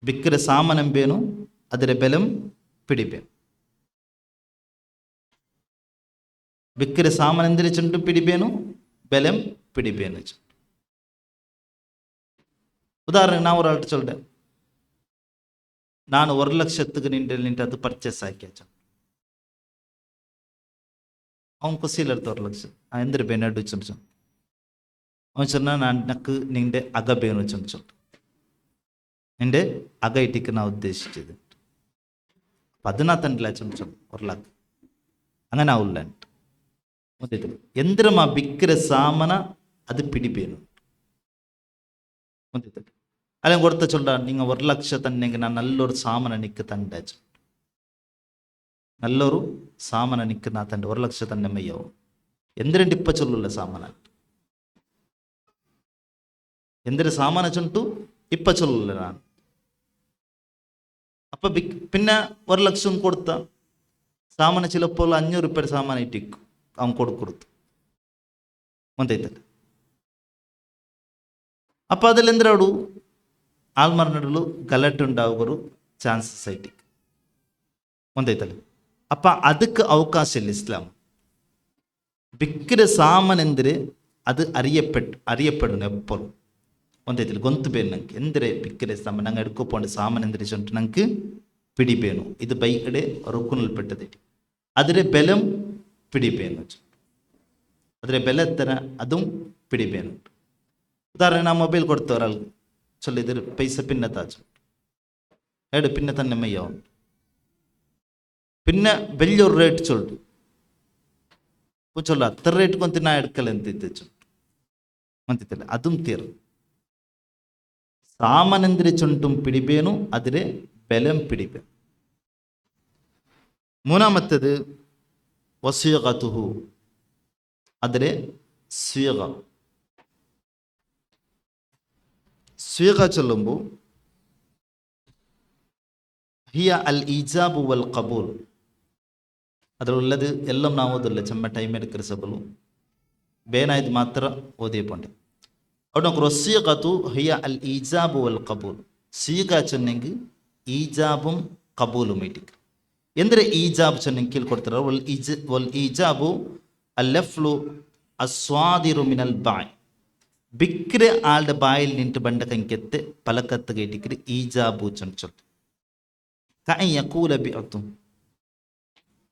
വിക്ര സാമനം വേണം, അതിന്റെ ബലം പിടിവേണം. വിക്ര സാമനം എന്തിനു ചുണ്ട് പിടിവേണം, ബലം പിടിവേണം. ഉദാഹരണം நான் ஒரு ஆள்கிட்ட சொல்றேன், நான் 1 லட்சத்துக்கு நின்று அது பர்ச்சேஸ் ஆக்கியாச்சு. அவன் குசியில் எடுத்து 1 லட்சம் எந்திர பேன் எடுத்து சொன்னான். அவன் சொன்னா நான் எனக்கு നിന്റെ അക ಬೇನು ചൊല്ലിച്ചു, നിന്റെ അക ഇട്ടിക്ക് ഞാൻ ഉദ്ദേശിച്ചത് 14 ലക്ഷം ചൊല്ലു, 1 ലക്ഷം അങ്ങനെ ആവില്ല. എന്തിരമാ വിക്ര സാമന അത് പിടിപേനു അല്ലെങ്കിൽ കൊടുത്ത ചൊല്ലാ, നിങ്ങൾ 1 ലക്ഷം തന്നെങ്കിൽ ഞാൻ നല്ലൊരു സാമന നിക്ക് തണ്ടച്ചു, നല്ലൊരു സാമന നിക്ക് നാ തണ്ട് 1 ലക്ഷം തന്നെ മെയ്യാവും. എന്തിരണ്ട് ഇപ്പ ചൊല്ലുള്ള സാമന, എന്തിര സാമാന ചൊല്ലിട്ടു ഇപ്പ ചൊല്ലുള്ള ഞാൻ. അപ്പൊ പിന്നെ 1 ലക്ഷം കൊടുത്ത സാമാന ചിലപ്പോൾ 500 രൂപ സാമാന ഇട്ടിക്കും അവൻ കൊടുക്കുറുത്തു ಮಂತೈತಲ್ಲ. അപ്പം അതിലെന്തിനാടു ആൾമാറിനടുള്ളൂ ಗಲಾಟೆ ഉണ്ടാവുകರು ಚಾನ್ಸಸ್ ಐತಿ ಒಂದೈತಲ್ಲ. ಅಪ್ಪ ಅದಕ್ಕೆ ಅವಕಾಶ ಇಲ್ಲ ಇಸ್ಲಾಂ. ಬಿಕ್ಕಿರ ಸಾಮಾನೆಂದರೆ ಅದು ಅರಿಯಪಡನು ಎಪ್ಪಲು ಒಂದೈತಿಲ್ಲ. ಗೊಂತು ಬೇನು ನಂಗೆ ಎಂದರೆ ಬಿಕ್ಕಿರೆ ಸಾಮಾನು ನಂಗೆ ಎಡ್ಕೋಪೋಂಡ ಸಾಮಾನೆಂದರೆ ಚೊಂಟು ನಂಗೆ പിടിപേണു. ഇത് ബൈയുടെ റുക്കുനിൽപ്പെട്ടത്. അതിലെ ബലം പിടിപേണു, അതിലെ ബലത്തര അതും പിടിപേനുണ്ട്. ഉദാഹരണം, ആ മൊബൈൽ കൊടുത്ത ഒരാൾ ചൊല്ലി ഇത് പൈസ പിന്നെ താച്ചു ഏട് പിന്നെ തന്നെ മെയ്യാവും. പിന്നെ വലിയൊരു റേറ്റ് ചൊല്ലു ചൊല്ല, അത്ര റേറ്റ് കൊണ്ട് ഞാൻ എടുക്കലെന്ത് ചൊല്ലു. ಮಂತಿತ್ತಲ್ಲ അതും തീർ ಸಾಮನೆಂದ್ರೆ ಚುಂಟುಂ പിടിಬೇನು അതിരെ ബലം പിടിಬೇನು. മൂന്നാമത്തേത് വസീഖതുഹു അതിരെ സ്വീഖ. സ്വീഖ ചൊല്ലുമ്പോൾ ഹിയ അൽ ഈജാബു വൽ ഖബൂൽ. ಅದರಲ್ಲದು ಎಲ್ಲ ನಾವು ಓದಲ್ಲ, ಚೆಮ್ಮ ಟೈಮ್ എടുക്കുന്ന ಸಬಲು ಬೇನಾಯ್ದು ಮಾತ್ರ ಓದಿಯಪಂಡೆ. അവിടെ റസീഖതു ഹിയ അൽ ഈജാബു വൽ ഖബൂൽ. സീഖ ചൊന്നെങ്കിൽ ഈജാബും ഖബൂലും ഇട്ടിക്ക്. ಎಂದರೆ ಈಜಾಬ್ ಚೆನ್ನೆಂಗೆ ಕೇಳ್ಕೊಡ್ತಾರೆ. ವಲ್ ಈಜಾಬು ಅಲ್ಲಫ್ಲು ಅಸ್ವಾದಿರು ಮಿನಲ್ ಬಾಯ್. ಬಿಕ್ರೆ ಆಳ್ದ ಬಾಯಲ್ಲಿ ನಿಂತು ಬಂಡ ಕಂಕೆತ್ತೆ ಪಲಕತ್ತಗೆ ಇಟ್ಟಿಕ್ರೆ ಈಜಾಬು ಚೆನ್ನ ಚೊಲ್ಲು. ಕೈ ಯಕೂಲ ಬಿಅತು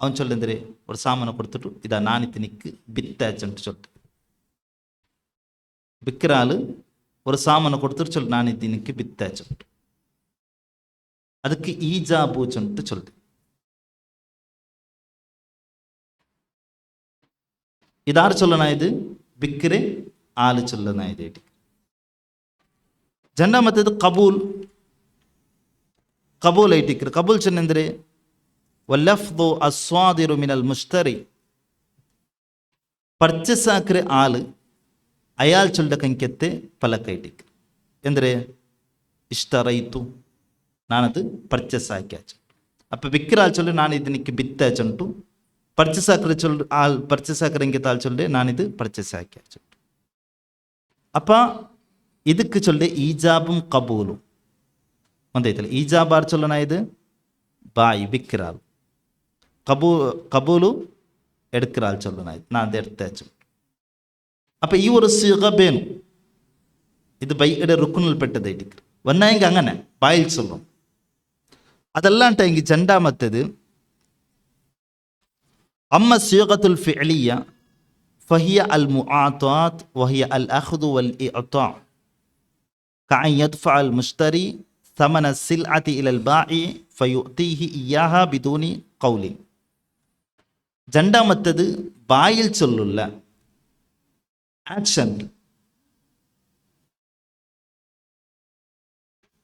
ಅವನು ಚೊಲ್ಲಂದ್ರೆ ஒரு சாமானை கொடுத்துட்டு இதா நானித்து நிற்கு பித்தாச்சுன்ட்டு சொல்லிட்டு. விற்கிற ஆள் ஒரு சாமானை கொடுத்துட்டு சொல்லு நானித்து நிற்கு பித்தாச்சுன்ட்டு. அதுக்கு ஈஜாபு சொல்லிட்டு சொல்லுது. இதாரு சொல்லனா இது விற்கிற ஆள் சொல்லனா இது. ಜಂಡ ಮತ್ತದು ಕಬೂಲ್. ಕಬೂಲ್ ಐಟಿಕ್ರೆ ಕಬೂಲ್ ಚೆನ್ನೆಂದ್ರೆ ವಲ್ಲಫ್ದು ಅಸ್ವಾದಿರು ಮಿನಲ್ ಮುಷ್ತರಿ. ಪರ್ಚೇಸ್ ಹಾಕ್ರೆ ಆಳು ಅಯಾಲ್ ಚೊಲ್ದ ಕಂಕೆತ್ತೆ ಫಲಕ ಇಟ್ಟಿಕ್ರೆ. ಎಂದರೆ ಇಷ್ಟ ರೈತು ನಾನದು ಪರ್ಚೇಸ್ ಹಾಕ್ಯಾಚು. ಅಪ್ಪ ವಿಕ್ಕಿರ ಆಳು ಚೊಲ್ಲೆ ನಾನು ಇದಕ್ಕೆ ಬಿತ್ತಾಚುಂಟು. ಪರ್ಚೇಸ್ ಹಾಕ್ರೆ ಚೊಲ್ಲು ಆಳು ಪರ್ಚೇಸ್ ಹಾಕ್ರೆ ಹೆಂಗೆ ತಾಳು ಚೊಲ್ಲೆ ನಾನಿದು ಪರ್ಚೇಸ್ ಹಾಕ್ಯಾಚು. ಅಪ್ಪ ಇದಕ್ಕೆ ಚೊಲ್ಲೆ ಈಜಾಬುಂ ಕಬೂಲು ಒಂದೈತಲ್ಲ. ಈಜಾಬಾರ್ ಚೊಲ್ಲನ ಇದು ಬಾಯಿ ವಿಕ್ಕಿರಾಲ್. கபூலு எடுக்கிறாள் சொல்லணும். நான் அதை எடுத்தாச்சு. அப்போ ഈ ഒരു സിഗ വേണം. ഇത് ബൈയുടെ റുക്കുനിൽ പെട്ടത് ഇടിക്കും. വന്നെങ്കിൽ അങ്ങനെ ബായിൽ ചൊല്ലും. അതല്ലാണ്ടെങ്കിൽ രണ്ടാമത്തേത് അമ്മ സിഗത്തുൽ ഫിഅലിയ ഫഹിയ അൽ മുആതാത്ത് വഹിയ അൽ അഖ്ദു വൽ ഇഅതാ കഅൻ യദ്ഫഅ അൽ മുശ്തരി ثمن السلعة إلى البائع فيؤتيه إياها بدون قول. രണ്ടാമത്തേത് ബായിൽ ചൊല്ലുള്ള ആക്ഷൻ.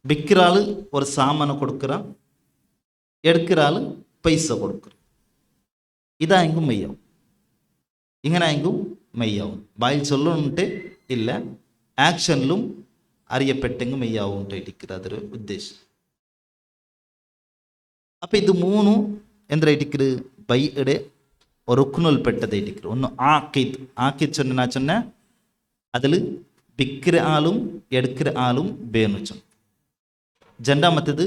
விற்கிற ஆள் ஒரு சாமானை கொடுக்குறான், எடுக்கிற ஆள் பைசா கொடுக்குறான். இதான் எங்கும் மெய்யாகும். இங்கே எங்கும் மெய்யாகும். பாயில் சொல்லணுன்ட்டு இல்லை, ஆக்ஷன்லும் அறியப்பட்டெங்கும் மெய்யாகும் இடிக்கிறது உத்தேசம். அப்போ இது மூணு எந்த இடிக்கிறது பையிட ஒரு ருக்குனுல் பெட்டதை இடிக்கிறது. ஒன்று ஆக்கித். ஆக்கித் சொன்ன நான் சொன்னேன் அதில் விற்கிற ஆளும் எடுக்கிற ஆளும் வேணும் சொன்ன. രണ്ടാമത്തേത്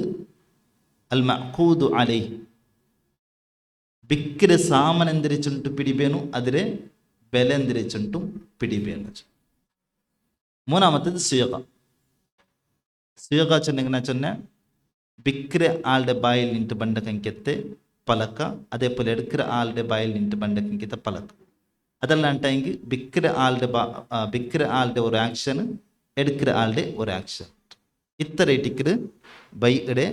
അൽ മഅഖൂദു അലൈഹി. ಬಿಕ್ಕಿರ ಸಾಮಾನು ಎಂದಿರಿಚುಂಟು ಪಿಡಿಬೇನು, ಆದರೆ ಬೆಲೆ ಎಂದಿರಿಚುಂಟು ಪಿಡಿಬೇನು. മൂന്നാമത്തേത് സിയഗ. സിയഗ ചെന്നെങ്കിൽ ഞാൻ சொன்னேன் വിക്ര ആളുടെ ബായിൽ നിന്നിട്ട് ബണ്ട കങ്കിത്തെ പലക്ക, അതേപോലെ എടുக்கிற ആളുടെ ബായിൽ നിന്നിട്ട് ബണ്ട കങ്കിത്തെ പലക്ക. അതല്ലാണ്ടെങ്കിൽ വിക്ര ആളുടെ ഒരു ആക്ഷൻ, എടുக்கிற ആളുടെ ഒരു ആക്ഷൻ. ഇത്ര ഇട്ടിക്കത് ബൈയുടെ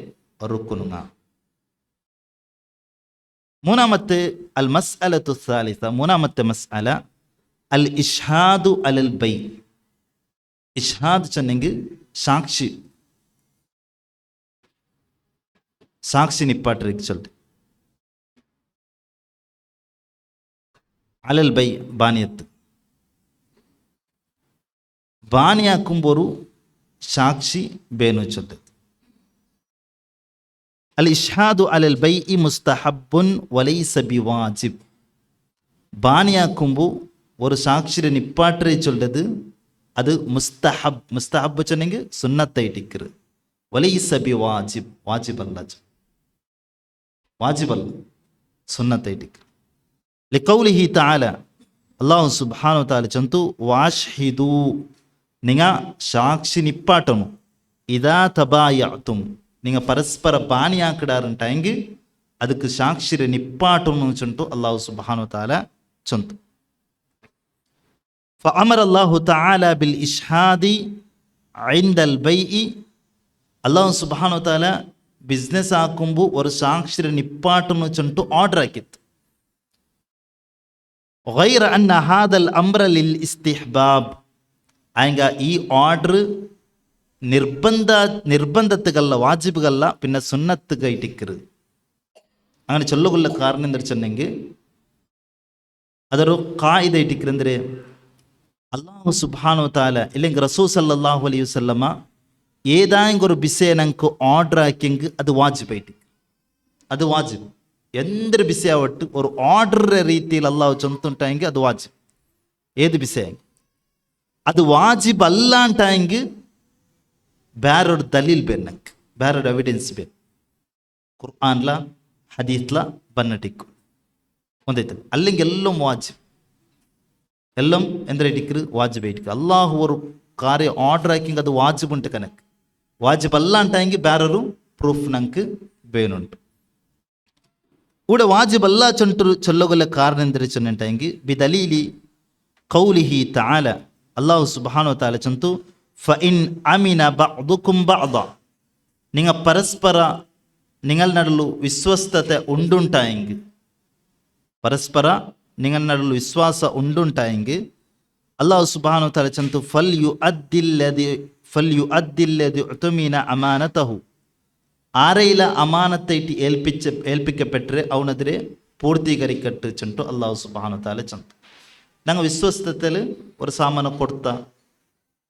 റുക്കുനുങ്ങ. മൂന്നാമത്തെ അൽ മസ്അലത്തു സാലിസ. മൂന്നാമത്തെ മസ്അല അൽ ഇഷ്ഹാദു അലൽ ബൈ. ഇഷ്ഹാദ് ചെന്നെങ്കിൽ സാക്ഷി. സാക്ഷി നിപ്പാട്ടിരിക്കും ചൊല്ലിട്ട് അലൽ ബൈ ബാനിയത്ത്. ബാനിയാക്കുമ്പോൾ ഒരു സാക്ഷി ಬೇನು ಚೊಲ್ಲದು. ಅಲ್ ಇಶ್ಹಾದು ಅಲಲ್ ಬೈಇ ಮುಸ್ತಹಬ್ಬುನ್ ವಲೈಸ ಬಿವಾಜಿಬ್. ಬಾನಿಯಾക്കുമ്പോൾ ഒരു സാക്ഷിയെ നിപ്പാട്ടറെ ചൊല്ലത് അത് മുസ്തഹബ്. മുസ്തഹബ് ചെന്നെങ്കിൽ സുന്നത്തായിട്ടിക്കറ്. വലൈസ ബിവാജിബ്, വാജിബല്ല, വാജിബല്ല, സുന്നത്തായിട്ടിക്കറ്. ലിഖൗലിഹി തആല, അല്ലാഹു സുബ്ഹാനഹു വ തആല ചന്തു വാഷ്ഹിദു, നിങ്ങൾ സാക്ഷി നിപ്പാട്ടണം. ഇദാ തബായഅതും, നിങ്ങൾ പരസ്പര ബാനിയാക്കിടാറുണ്ടെങ്കിൽ ಅದಕ್ಕೆ ಸಾಕ್ಷಿರ ನಿಪ್ಪಾಟನ್ನು ಚಂಟು ಅಲ್ಲಾಹು ಸುಬ್ಹಾನಹು ವ ತಆಲ ಚಂತು. فأمر الله تعالى بالإشهاد عند البيع. ಅಲ್ಲಾಹು ಸುಬ್ಹಾನಹು ವ ತಆಲ ಬಿಸ್ನೆಸ್ ಹಾಕುಂಬು ಒಂದು ಸಾಕ್ಷಿರ ನಿಪ್ಪಾಟನ್ನು ಚಂಟು ಆರ್ಡರ್ ಹಾಕಿತ್ತು. غير أن هذا الأمر للاستحباب. ಆಯ್ಗ ಈ ಆರ್ಡ್ರ್ നിർബന്ധത്തുകല്ല വാജിബുകല്ല പിന്നെ സുന്നത്ത് കയറ്റിക്കരുത്. അങ്ങനെ ചൊല്ലുകൊള്ള കാരണം എന്താ വെച്ചിട്ടുണ്ടെങ്കിൽ അതൊരു കായിക ഇട്ടിക്കരുന്നേ അള്ളാഹു സുബ്ഹാനഹു വ തആല ഇല്ലെങ്കിൽ റസൂൽ സല്ലല്ലാഹു അലൈഹി വസല്ലമ ഏതായെങ്കിലും ഒരു ബിസയെ ഞങ്ങൾക്ക് ഓർഡർ ആക്കിയെങ്കിൽ അത് വാജിബായിട്ട്, അത് വാജിബ്. എന്തൊരു ബിസയാവട്ടെ ഒരു ഓർഡറിൻ്റെ രീതിയിൽ അള്ളാഹു ചൊന്തുണ്ടായെങ്കിൽ അത് വാജിബ്. ഏത് ബിസയെങ്കിൽ അത് വാജിബ് അല്ലാണ്ടായെങ്കിൽ ಬೇರೊಡು ದಲೀಲ್ ಬೇನಂಗೆ, ಬೇರೊಡು ಎವಿಡೆನ್ಸ್ ಬೇನು. ഖുർആനില ഹദീസില ബന്നടിക്കും ಒಂದೈತೆ ಅಲ್ಲಿಂಗೆ ಎಲ್ಲೋ ವಾಜಿಬ್, എല്ലാം എന്തിടിക്കറ് വാജിബായിട്ടിരിക്കുക. അള്ളാഹു ഒരു കാര്യം ഓർഡർ ആക്കിയെങ്കിൽ അത് വാജിബുണ്ട് കണക്ക്. വാജിബ് അല്ലാണ്ടായെങ്കിൽ വേറൊരു പ്രൂഫ് ഞങ്ങൾക്ക് വേണുണ്ട്. ഇവിടെ വാജിബ് അല്ല ചൊല്ലുകൊള്ള കാരണം എന്തിനു ചൊല്ലിട്ടായെങ്കിൽ ബിദലീലി ഖൗലിഹി തആല, അള്ളാഹു സുബ്ഹാനഹു വ തആല ചൊന്തു ഫഇൻ അമിന ബഅദുകും ബഅദ, നിങ്ങൾ പരസ്പര നിങ്ങൾ നടുಲು വിശ്വസ്തತೆ ഉണ്ടുണ്ടായെങ്കിൽ, പരസ്പര നിങ്ങൾ നടുಲು വിശ്വാಸ ഉണ്ടുണ്ടായെങ്കിൽ അല്ലാഹു സുബ്ഹാനഹു വ തആല ചൊന്തു ഫൽയുഅദ്ദില്ലദി ഉതുമിന അമാനതഹു, ആരെയില അമാനത്തായിട്ട് ഏൽപ്പിക്കപ്പെട്ടರೆ അവനെതിരെ പൂർത്തീകരിക്കട്ടെ ചൊന്തു അല്ലാഹു സുബ്ഹാനഹു വ തആല ചൊന്തു. ഞങ്ങൾ വിശ്വസ്തത്തിൽ ഒരു സാമാനം കൊടുത്ത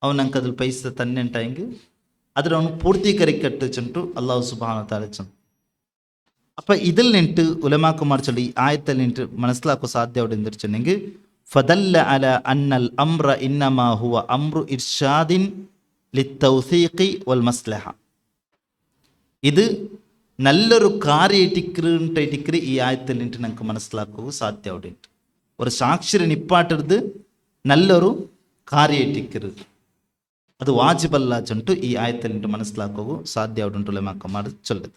അവൻ ഞങ്ങൾക്ക് അതിൽ പൈസ തന്നെ ഉണ്ടായെങ്കിൽ അതിൽ അവന് പൂർത്തീകരിക്കട്ടെ ചൊന്തു അല്ലാഹു സുബ്ഹാനഹു വ തആല ചൊന്തു. അപ്പം ഇതിൽ നിന്നിട്ട് ഉലമാക്കന്മാർ ചൊല്ലി ഈ ആയത്തിൽ നിന്നിട്ട് മനസ്സിലാക്കാൻ സാധ്യത എന്ത് വെച്ചിട്ടുണ്ടെങ്കിൽ ഫദല്ല അല അന്നൽ അംറ ഇന്നമാ ഹുവ അംറു ഇർഷാദിൻ ലിത്തൗസീഖി വൽ മസ്ലഹ. ഇത് നല്ലൊരു കാര്യമായിട്ടിക്കറി ഈ ആയത്തിൽ നിന്നിട്ട് ഞങ്ങൾക്ക് മനസ്സിലാക്കുക സാധ്യത. ഒരു സാക്ഷിയെ നിപ്പാട്ടരുത് നല്ലൊരു കാര്യമായിട്ടിക്കരുത്, അത് വാജിബല്ല ചൊല്ലിട്ട് ഈ ആയത്തിൽ നിന്നിട്ട് മനസ്സിലാക്കുക സാധ്യത ഉലമാക്കന്മാർ ചൊല്ലത്.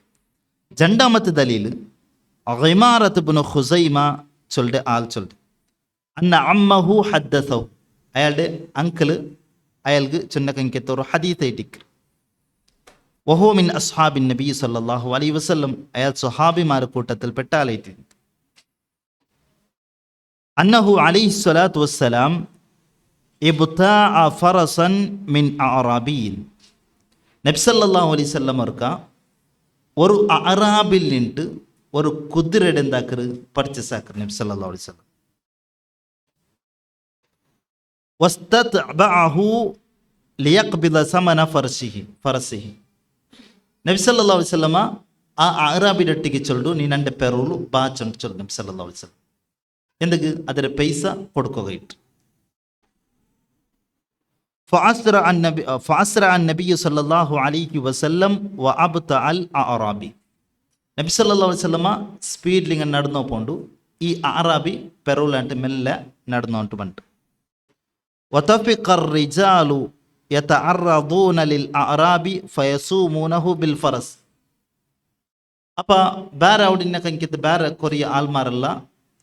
രണ്ടാമത്തെ ദലീൽ ഇമാറത്ത് ഇബ്നു ഖുസൈമ ചൊല്ലുടെ ആൾ ചൊല്ലുടെ അന്ന അമ്മഹു ഹദ്ദസഹു, അയാളുടെ അങ്കിള് അയാൾക്ക് ചൊന്നക്കെത്തൊരു ഹദീസായിട്ടിക്കർ. വഹു മിൻ അസ്ഹാബിൻ നബി സല്ലല്ലാഹു അലൈഹി വസല്ലം, അയാൾ സ്വഹാബിമാരുടെ കൂട്ടത്തിൽ പെട്ട ആളായിട്ട്. അന്നഹു അലൈഹി സ്വലാത്തു വസ്സലാം ഇബ്താഅ ഫറസൻ മിൻ അഅറാബിയിൻ, നബി സല്ലല്ലാഹു അലൈഹി വസല്ലം അവർക്ക് ഒരു അറാബിൽ നിന്നിട്ട് ഒരു കുതിരയുടെ എന്താക്കറ് പർച്ചേസ് ആക്കറ് നബി സല്ലല്ലാഹു അലൈഹി വസല്ലം. വസ്തത്ബഅഹു ലിയഖ്ബിദ സമന ഫറസിഹി, നബി സല്ലല്ലാഹു അലൈഹി വസല്ലമ ആ അറാബിയുടെ ഒട്ടിക്ക് ചൊല്ലു നീ എൻ്റെ പെറോളു ബാ ചൊല്ലു ചൊല്ലു നബി സല്ലല്ലാഹു അലൈഹി വസല്ലം. എന്തൊക്കെ അതിൻ്റെ പൈസ കൊടുക്കുകയിട്ട് فأسرع النبي صلى الله عليه وسلم وأبطأ الأعرابي, നബി സല്ലല്ലാഹു അലൈഹി വസല്ലമ സ്പീഡിൽ ഇങ്ങനെ നടന്നു പോണ്ടു, ഈ അറാബി പെറോലാണ്ട് മെല്ലെ നടന്നോണ്ട് പണ്ട്. وتفق الرجال يتعرضون للأعراب فيسومونه بالفرس. അപ്പം വേറെ അവിടെ നിന്നൊക്കെ വേറെ കുറേ ആൾമാരല്ല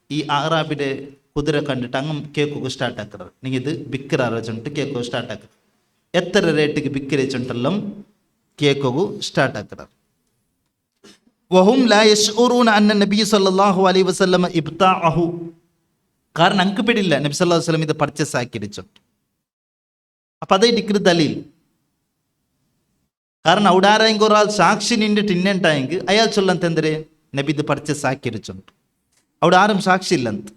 ഈ അറാബിയുടെ കുതിര കണ്ടിട്ട് അങ്ങ് കേൾക്കുക സ്റ്റാർട്ട് ആക്കുന്നത്. നിങ്ങൾ ഇത് ബിക്കറാറ് വെച്ചിട്ട് കേൾക്കുക സ്റ്റാർട്ട് ആക്കുക. എത്ര റേറ്റിക്ക് ബിക്കർ വെച്ചിട്ടെല്ലാം കേൾക്കുക സ്റ്റാർട്ട് ആക്കുന്നത്. വഹും ലാ യശ്ഉറൂന അന്ന നബി സല്ലല്ലാഹു അലൈഹി വസല്ലം ഇബ്താഅഹു, കാരണം അങ്ങ് പിടിയില്ല നബി സല്ലല്ലാഹു അലൈഹി വസല്ലം ഇത് പർച്ചേസ് ആക്കിയിരിച്ചിട്ട്. അപ്പം അതായിട്ട് ദലീൽ. കാരണം അവിടെ ആരെങ്കിലും ഒരാൾ സാക്ഷി നിന്നിട്ട് ഇന്നുണ്ടായെങ്കിൽ അയാൾ ചൊല്ലാൻ തെന്തരെ നബി ഇത് പർച്ചേസ് ആക്കിയിരിച്ചുണ്ട്. അവിടെ ആരും സാക്ഷി ഇല്ലെന്ന്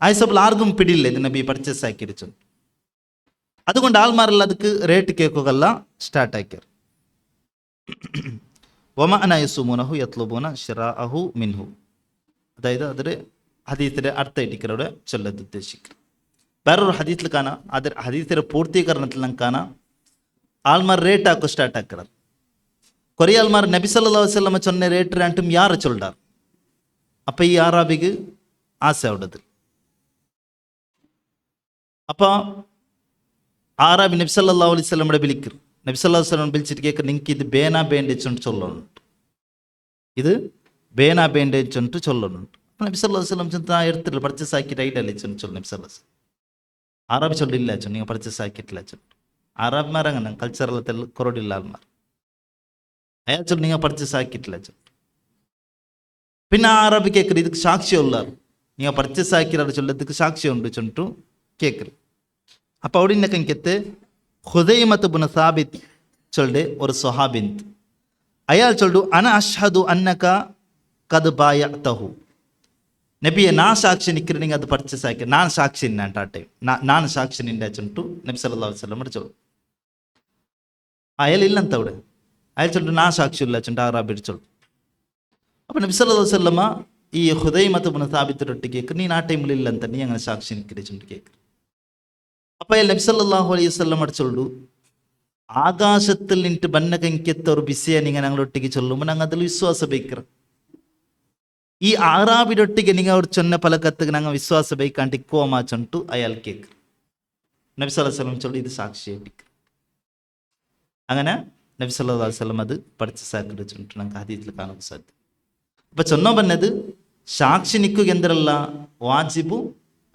ആയിസപ്പോൾ ആർക്കും പിടിയില്ല ഇത് നബി പർച്ചേസ് ആക്കിയിരിച്ചുണ്ട്. അതുകൊണ്ട് ആൾമാരെല്ലാം ಅದಕ್ಕೆ റേറ്റ് കേൾക്കുകയല്ല സ്റ്റാർട്ട് ആക്കിയത്. വമഅന യസുമുനഹു യത്ലുബൂന ശിറാഅഹു മിൻഹു, അതായത് അതിൽ ഹദീസിൻ്റെ അർത്ഥമായിട്ടിക്കലൂടെ ചൊല്ലത് ഉദ്ദേശിക്കുക. വേറൊരു ഹദീസിൽ കാണാം, അത് ഹദീസിൻ്റെ പൂർത്തീകരണത്തിൽ നമുക്ക് കാണാം ആൾമാർ റേറ്റ് ആക്കുക സ്റ്റാർട്ട് ആക്കുക. കുറേ ആൾമാർ നബി സല്ലല്ലാഹു അലൈഹി വസല്ലം ചൊന്ന റേറ്റ് രണ്ടും യാറ് ചൊല്ലാർ. അപ്പം ഈ അറാബിക്ക് ആശ അവിടത്. അപ്പോൾ ആറാബി നബി സല്ലല്ലാഹു അലൈഹി വസല്ലം വിളിക്കും. നബി സല്ലല്ലാഹു അലൈഹി വസല്ലം വിളിച്ചിട്ട് കേൾക്കുക നിങ്ങൾക്ക് ഇത് ബേനാ ബേൻ്റെ ചൊന്നിട്ട് ചൊല്ലുന്നുണ്ട്, ഇത് ബേനാ ബേൻ്റെ ചൊന്നിട്ട് ചൊല്ലുന്നുണ്ട്. അപ്പം നബി സല്ലല്ലാഹു അലൈഹി വസല്ലം ചെന്ന് എടുത്തില്ല പർച്ചേസ് ആക്കിയിട്ട് ഐഡല്ലേ ചൊന്നു ചൊല്ലു. നബി സല്ലല്ലാഹു അലൈഹി വസല്ലം ആറാബി ചൊല്ലില്ല ചൊന്നു, നിങ്ങൾ പർച്ചേസ് ആക്കിയിട്ടില്ല ചൊന്നു. ആറാബിമാർ അങ്ങനെ കൾച്ചറലത്തിൽ കുറവില്ല ആൾമാർ. അയാൾ ചൊല്ലു നിങ്ങൾ പർച്ചേസ് ആക്കിയിട്ടില്ല ചൊന്നു. പിന്നെ ആ അറബി കേൾക്കരുത് ಇದಕ್ಕೆ ಸಾಕ್ಷಿ ಉಳ್ಳಾರು, ನೀವು ಪರ್ಚೇಸ್ ಹಾಕಿರೋ ಚೊಲ್ಲದಕ್ಕೆ ಸಾಕ್ಷಿ ಉಂಟು ಚೊಂಟು ಕೇಳ್ಕರು. അപ്പോൾ അവിടെ ഇന്നക്കെത്ത് ഹുദൈമത്ത് ബിൻ സാബിത്ത് ചൊല്ലുടെ ഒരു സ്വഹാബിന്ത് അയാൾ ചൊല്ലു അന അഷ്ഹദു അന്നക കത് ബായതഹു നബിയെ ನಾನು ಸಾಕ್ಷಿ ನಿಕ್ಕಿರಿ ನಿಂಗೆ ಅದು ಪರ್ಚೇಸ್ ಆಯ್ಕೆ ನಾನು ಸಾಕ್ಷಿ ಅಂತ ಆ ಟೈಮ್ ನಾನು ಸಾಕ್ಷಿ ನಿಂಡೆ ಚುಂಟು ನಬಿ ಸಲ್ಲಲ್ಲಾಹು ಅಲೈಹಿ ವಸಲ್ಲಂ ಚೊಲ್ಲು ಅಯಾൾ ಇಲ್ಲ ಅಂತ അവിടെ അയാൾ ചൊല്ലു ನಾನು ಸಾಕ್ಷಿ ಇಲ್ಲ ಚುಂಟು ಆರಾಬಿಡ್ ಚೊಲ್ಲು അപ്പോൾ നബി സല്ലല്ലാഹു അലൈഹി വസല്ലം ഈ ഹുദൈമത്ത് ബിൻ സാബിത്തിനൊട്ട് കേക്ക് നീ ആ ടൈമിൽ ಇಲ್ಲ ಅಂತ നീ അങ്ങനെ സാക്ഷി നിൽക്കിരി ചുണ്ട് കേക്ക് അപ്പോൾ അയാൾ നബി സല്ലല്ലാഹു അലൈഹി വസല്ലം ചൊല്ലു ആകാശത്തിൽ നിന്നിട്ട് ബന്ന കെങ്കെത്ത ഒരു ബിസിയെ നിങ്ങൾ ഞങ്ങളൊട്ടിക്ക് ചൊല്ലുമ്പോൾ ഞങ്ങൾ അതിൽ വിശ്വാസ ബേക്കർ ഈ ആറാബിരൊട്ടിಗೆ നിങ്ങൾ ಅವ್ರು ಚೊನ್ನ ಫಲಕತ್ತಿಗೆ ನಂಗೆ ವಿಶ್ವಾಸ ಬೇಕಂತ ಇಕ್ಕೋಮ ಚಂಟು ಅಯಾಲ್ ಕೇಕ್ നബി സല്ലല്ലാഹു അലൈഹി വസല്ലം ചൊല്ലു ഇത് സാക്ഷിയായിട്ട് അങ്ങനെ നബി സല്ലല്ലാഹു അലൈഹി വസല്ലം അത് പഠിച്ച സാക്കിട്ട് ചുണ്ട് നമുക്ക് ഹദീസിൽ കാണാൻ സാധിക്കും അപ്പം ചൊന്നോ പറഞ്ഞത് സാക്ഷി നിൽക്കുക എന്തരല്ല വാജിബു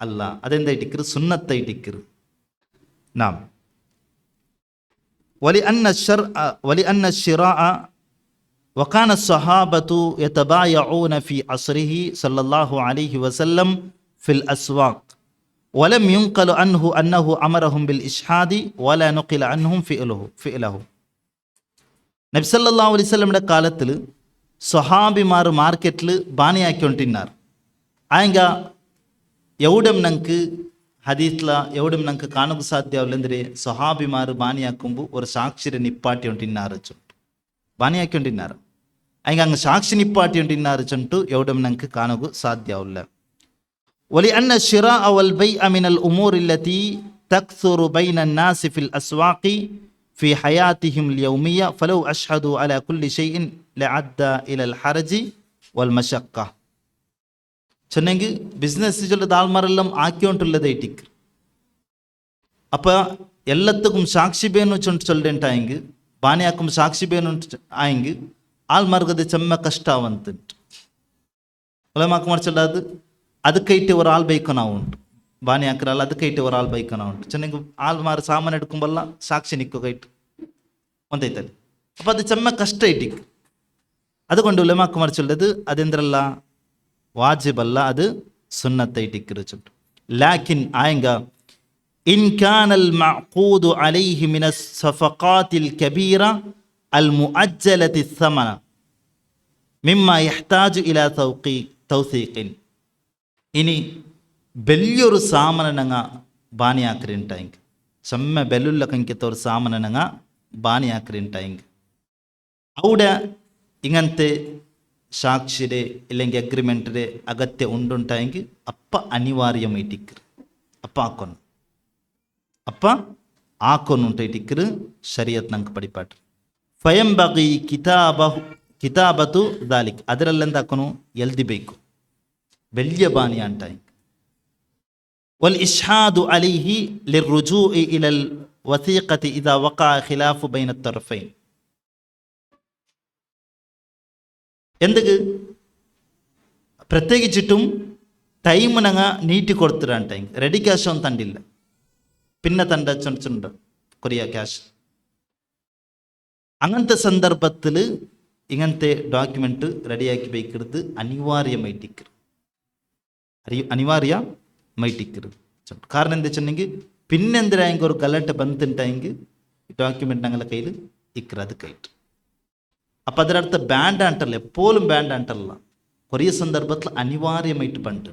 അല്ല അതെന്തായിട്ടിക്കറ് സുന്നത്തായിട്ടിക്കറ് നാം ولأن الشراء وكان الصحابة يتبايعون في عصره صلى الله عليه وسلم في الأسواق ولم ينقل عنه أنه أمرهم بالإشهاد ولا نقل عنهم فعله നബി സല്ലല്ലാഹു അലൈഹി വസല്ലമയുടെ കാലത്തിൽ സ്വഹാബിമാർ മാർക്കറ്റിൽ ബാനിയാക്കിക്കൊണ്ടിരുന്നാർ ആയെങ്ക എവിടം ഞങ്ങൾക്ക് ഹദീസ്ല എവിടം ഞങ്ങൾക്ക് കാണുക സാധ്യമാവില്ലെന്തരെ സ്വഹാബിമാർ ബാനിയാക്കുമ്പോൾ ഒരു സാക്ഷിരെ നിപ്പാട്ടിക്കൊണ്ടിരുന്നാറ് ചുണ്ട് ബാനിയാക്കിക്കൊണ്ടിരുന്നാറ് ಆಯ್ಕೆ ಹಂಗೆ ಸಾಕ್ಷಿ ನಿಪ್ಪಾಟಿ ಉಂಟಿನ್ನಾರು ಚಂಟು ಎವಡಮ್ ನಂಗೆ ಕಾಣೋಕು ಸಾಧ್ಯವಿಲ್ಲ ಒಲಿ ಅನ್ನ ಶಿರಾ ಅವಲ್ ಬೈ ಅಮಿನಲ್ ಉಮೂರ್ ಇಲ್ಲತಿ ತಕ್ಸುರು ಬೈನ ನಾಸಿ ಫಿಲ್ ಅಸ್ವಾಕಿ ಫಿ ಹಯಾತಿಹಿಮ್ ಲ್ಯೌಮಿಯ ಫಲೌ ಅಶ್ಹದು ಅಲಾ ಕುಲ್ಲಿ ಶೈಇನ್ ಲಅದ್ದ ಇಲಲ್ ಹರಜಿ ವಲ್ ಮಶಕ್ಕ ചെന്നെങ്കിൽ ബിസിനസ് ചൊല്ല താൽമാരെല്ലാം ആക്കിക്കൊണ്ടുള്ളതായിട്ടിക്ക് അപ്പോൾ എല്ലാത്തുക്കും സാക്ഷി ಬೇನು ಚೊಂಟು ಚೊಲ್ಲೆಂಟಾയെങ്കിൽ ಬಾನಿಯಾക്കും ಸಾಕ್ಷಿ ಬೇನು ಆയെങ്കിൽ ആൾമാർക്കത് ചെമ്മ കഷ്ടാവന്തുണ്ട് ഉലമാക്ക് മറിച്ചുള്ളത് അത് കയറ്റി ഒരാൾ ബൈക്കണാവുണ്ട് ബാനിയാക്കറാൽ അത് കയറ്റി ഒരാൾ ബൈക്കണാവുണ്ട് ചെന്നെങ്കിൽ ആൾമാർ സാമാൻ എടുക്കുമ്പോഴല്ല സാക്ഷി നിൽക്കുക കയറ്റ് ഒന്നೈತಲ್ಲಿ അപ്പം അത് ചെമ്മ കഷ്ടമായിട്ടിക്ക് അതുകൊണ്ട് ഉലമാക്ക് മറിച്ചുള്ളത് അതെന്തരല്ല വാജിബല്ല അത് സുന്നത്തായിട്ടിക്ക് ചുണ്ട് ലാക്കിൻ ആയെങ്ക ഇൻ കാനൽ മഅഖൂദു അലൈഹി മിനസ് സഫഖാത്തിൽ കബീറ المؤجلة الثمن مما يحتاج إلى توثيق ഇനി വലിയൊരു സാമനനങ്ങ ബാനിയാക്കറിണ്ടായെങ്കിൽ ചെമ്മ ബെല്ലുള്ള കങ്കിത്ത ഒരു സാമനനങ്ങ ബാനിയാക്കറിണ്ടായെങ്കിൽ അവിടെ ഇങ്ങനത്തെ സാക്ഷിയുടെ ഇല്ലെങ്കിൽ അഗ്രിമെൻറ്റിൻ്റെ അഗത്യം ഉണ്ടുണ്ടായെങ്കിൽ അപ്പം അനിവാര്യമായിട്ടിക്കറ് അപ്പം ആക്കൊന്നുണ്ടായിട്ടിക്കറ് ശരീഅത്ത് നമുക്ക് പഠിപ്പാട്ട് ಫಯಂಬಗಿ ಕಿತಾಬತು ದಾಲಿಕ್ ಅದರಲ್ಲೆಂದಾಕನು ಎಲ್ದಿಬೇಕು ಬೆಲ್ಯ ಬಾನಿ ಅಂಟಾಯಿ ವಲ್ ಇಶ್ಹಾದು ಅಲಿಹಿ ಲಿರ್ರುಜೂಇ ಇಲಲ್ ವಸೀಕತಿ ಇದಾ ವಕಾ ಖಿಲಾಫು ಬೈನ ತರ್ಫೈನ್ എന്തൊക്കെ പ്രത്യേകിച്ചിട്ടും ടൈമിനങ്ങ നീട്ടി കൊടുത്തിട്ടായി റെഡി ക്യാഷ് ഒന്നും തണ്ടില്ല പിന്നെ തണ്ട ചൊണ്ട് കൊറിയ ക്യാഷ് അങ്ങനത്തെ സന്ദർഭത്തിൽ ഇങ്ങനത്തെ ഡോക്യുമെൻ്റ് റെഡിയാക്കി വയ്ക്കരുത് അനിവാര്യമായിട്ടിക്കരുത് കാരണം എന്താ വെച്ചിട്ടുണ്ടെങ്കിൽ പിന്നെ എന്തിനായെങ്കിൽ ഒരു ഗലട്ട് ബന്ധുണ്ടായെങ്കിൽ ഡോക്യുമെൻ്റ് ഞങ്ങളുടെ കയ്യിൽ ഇക്കറത് കയറ്റും അപ്പം അതിനടുത്ത് ബാൻഡ് ആണ്ടല്ല എപ്പോഴും ബാൻഡ് ആണ്ടല്ല കുറേ സന്ദർഭത്തിൽ അനിവാര്യമായിട്ട് പണ്ട്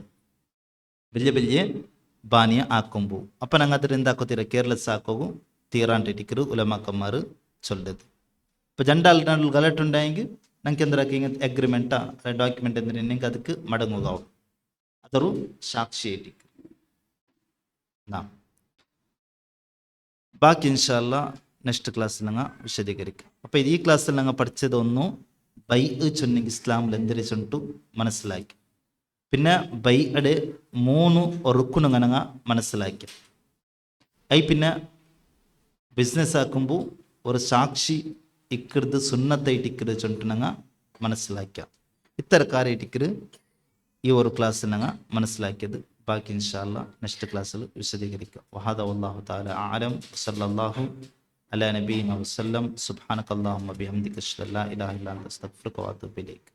വലിയ ബാനിയ ആക്കുമ്പോൾ അപ്പം ഞങ്ങൾ അതിൽ എന്താക്കോ കേരളസ് ആക്കോകും തീറാണ്ടിരിക്കരു ഉലമാക്കന്മാർ ചൊല്ലത് ഇപ്പോൾ രണ്ടാൾ ഗലട്ടുണ്ടായെങ്കിൽ ഞങ്ങൾക്ക് എന്തിനാക്കി ഇങ്ങനത്തെ അഗ്രിമെൻറ്റാ ഡോക്യുമെൻ്റ് എന്തിനെങ്കിൽ ಅದಕ್ಕೆ മടങ്ങുകയാവും അതൊരു സാക്ഷിയായിട്ടിരിക്കും നാം ബാക്കി ഇൻഷാല്ല നെക്സ്റ്റ് ക്ലാസ്സിൽ ഞങ്ങൾ വിശദീകരിക്കാം അപ്പോൾ ഈ ക്ലാസ്സിൽ ഞങ്ങൾ പഠിച്ചതൊന്നു ബൈ ചൊന്നെങ്കിൽ ഇസ്ലാമിൽ എന്തിനെ ചൊന്നിട്ടു മനസ്സിലാക്കി പിന്നെ ബൈയുടെ 3 റുക്കുണുങ്ങൾ ഞങ്ങൾ മനസ്സിലാക്കി പിന്നെ ബിസിനസ് ആക്കുമ്പോൾ ഒരു സാക്ഷി ഇക്കരുത് സുന്നത്തായിട്ട് ഇക്കരുത് ചൊന്നിട്ട് ഞങ്ങൾ മനസ്സിലാക്കാം ഇത്തരക്കാരായിട്ടിക്കര് ഈ ഒരു ക്ലാസ്സിൽ ഞങ്ങൾ മനസ്സിലാക്കിയത് ബാക്കി ഇൻഷാല്ല നെക്സ്റ്റ് ക്ലാസ്സിൽ വിശദീകരിക്കാം വഹദ വല്ലാഹു തആല അഅലം സല്ലല്ലാഹു അലാ നബീന വസല്ലം സുബ്ഹാനകല്ലാഹുമ്മ ബിഹംദിക അഷ്ഹദു അല്ലാ ഇലാഹ ഇല്ലാ അൻത അസ്തഗ്ഫിറുക വഅതൂബു ഇലൈക്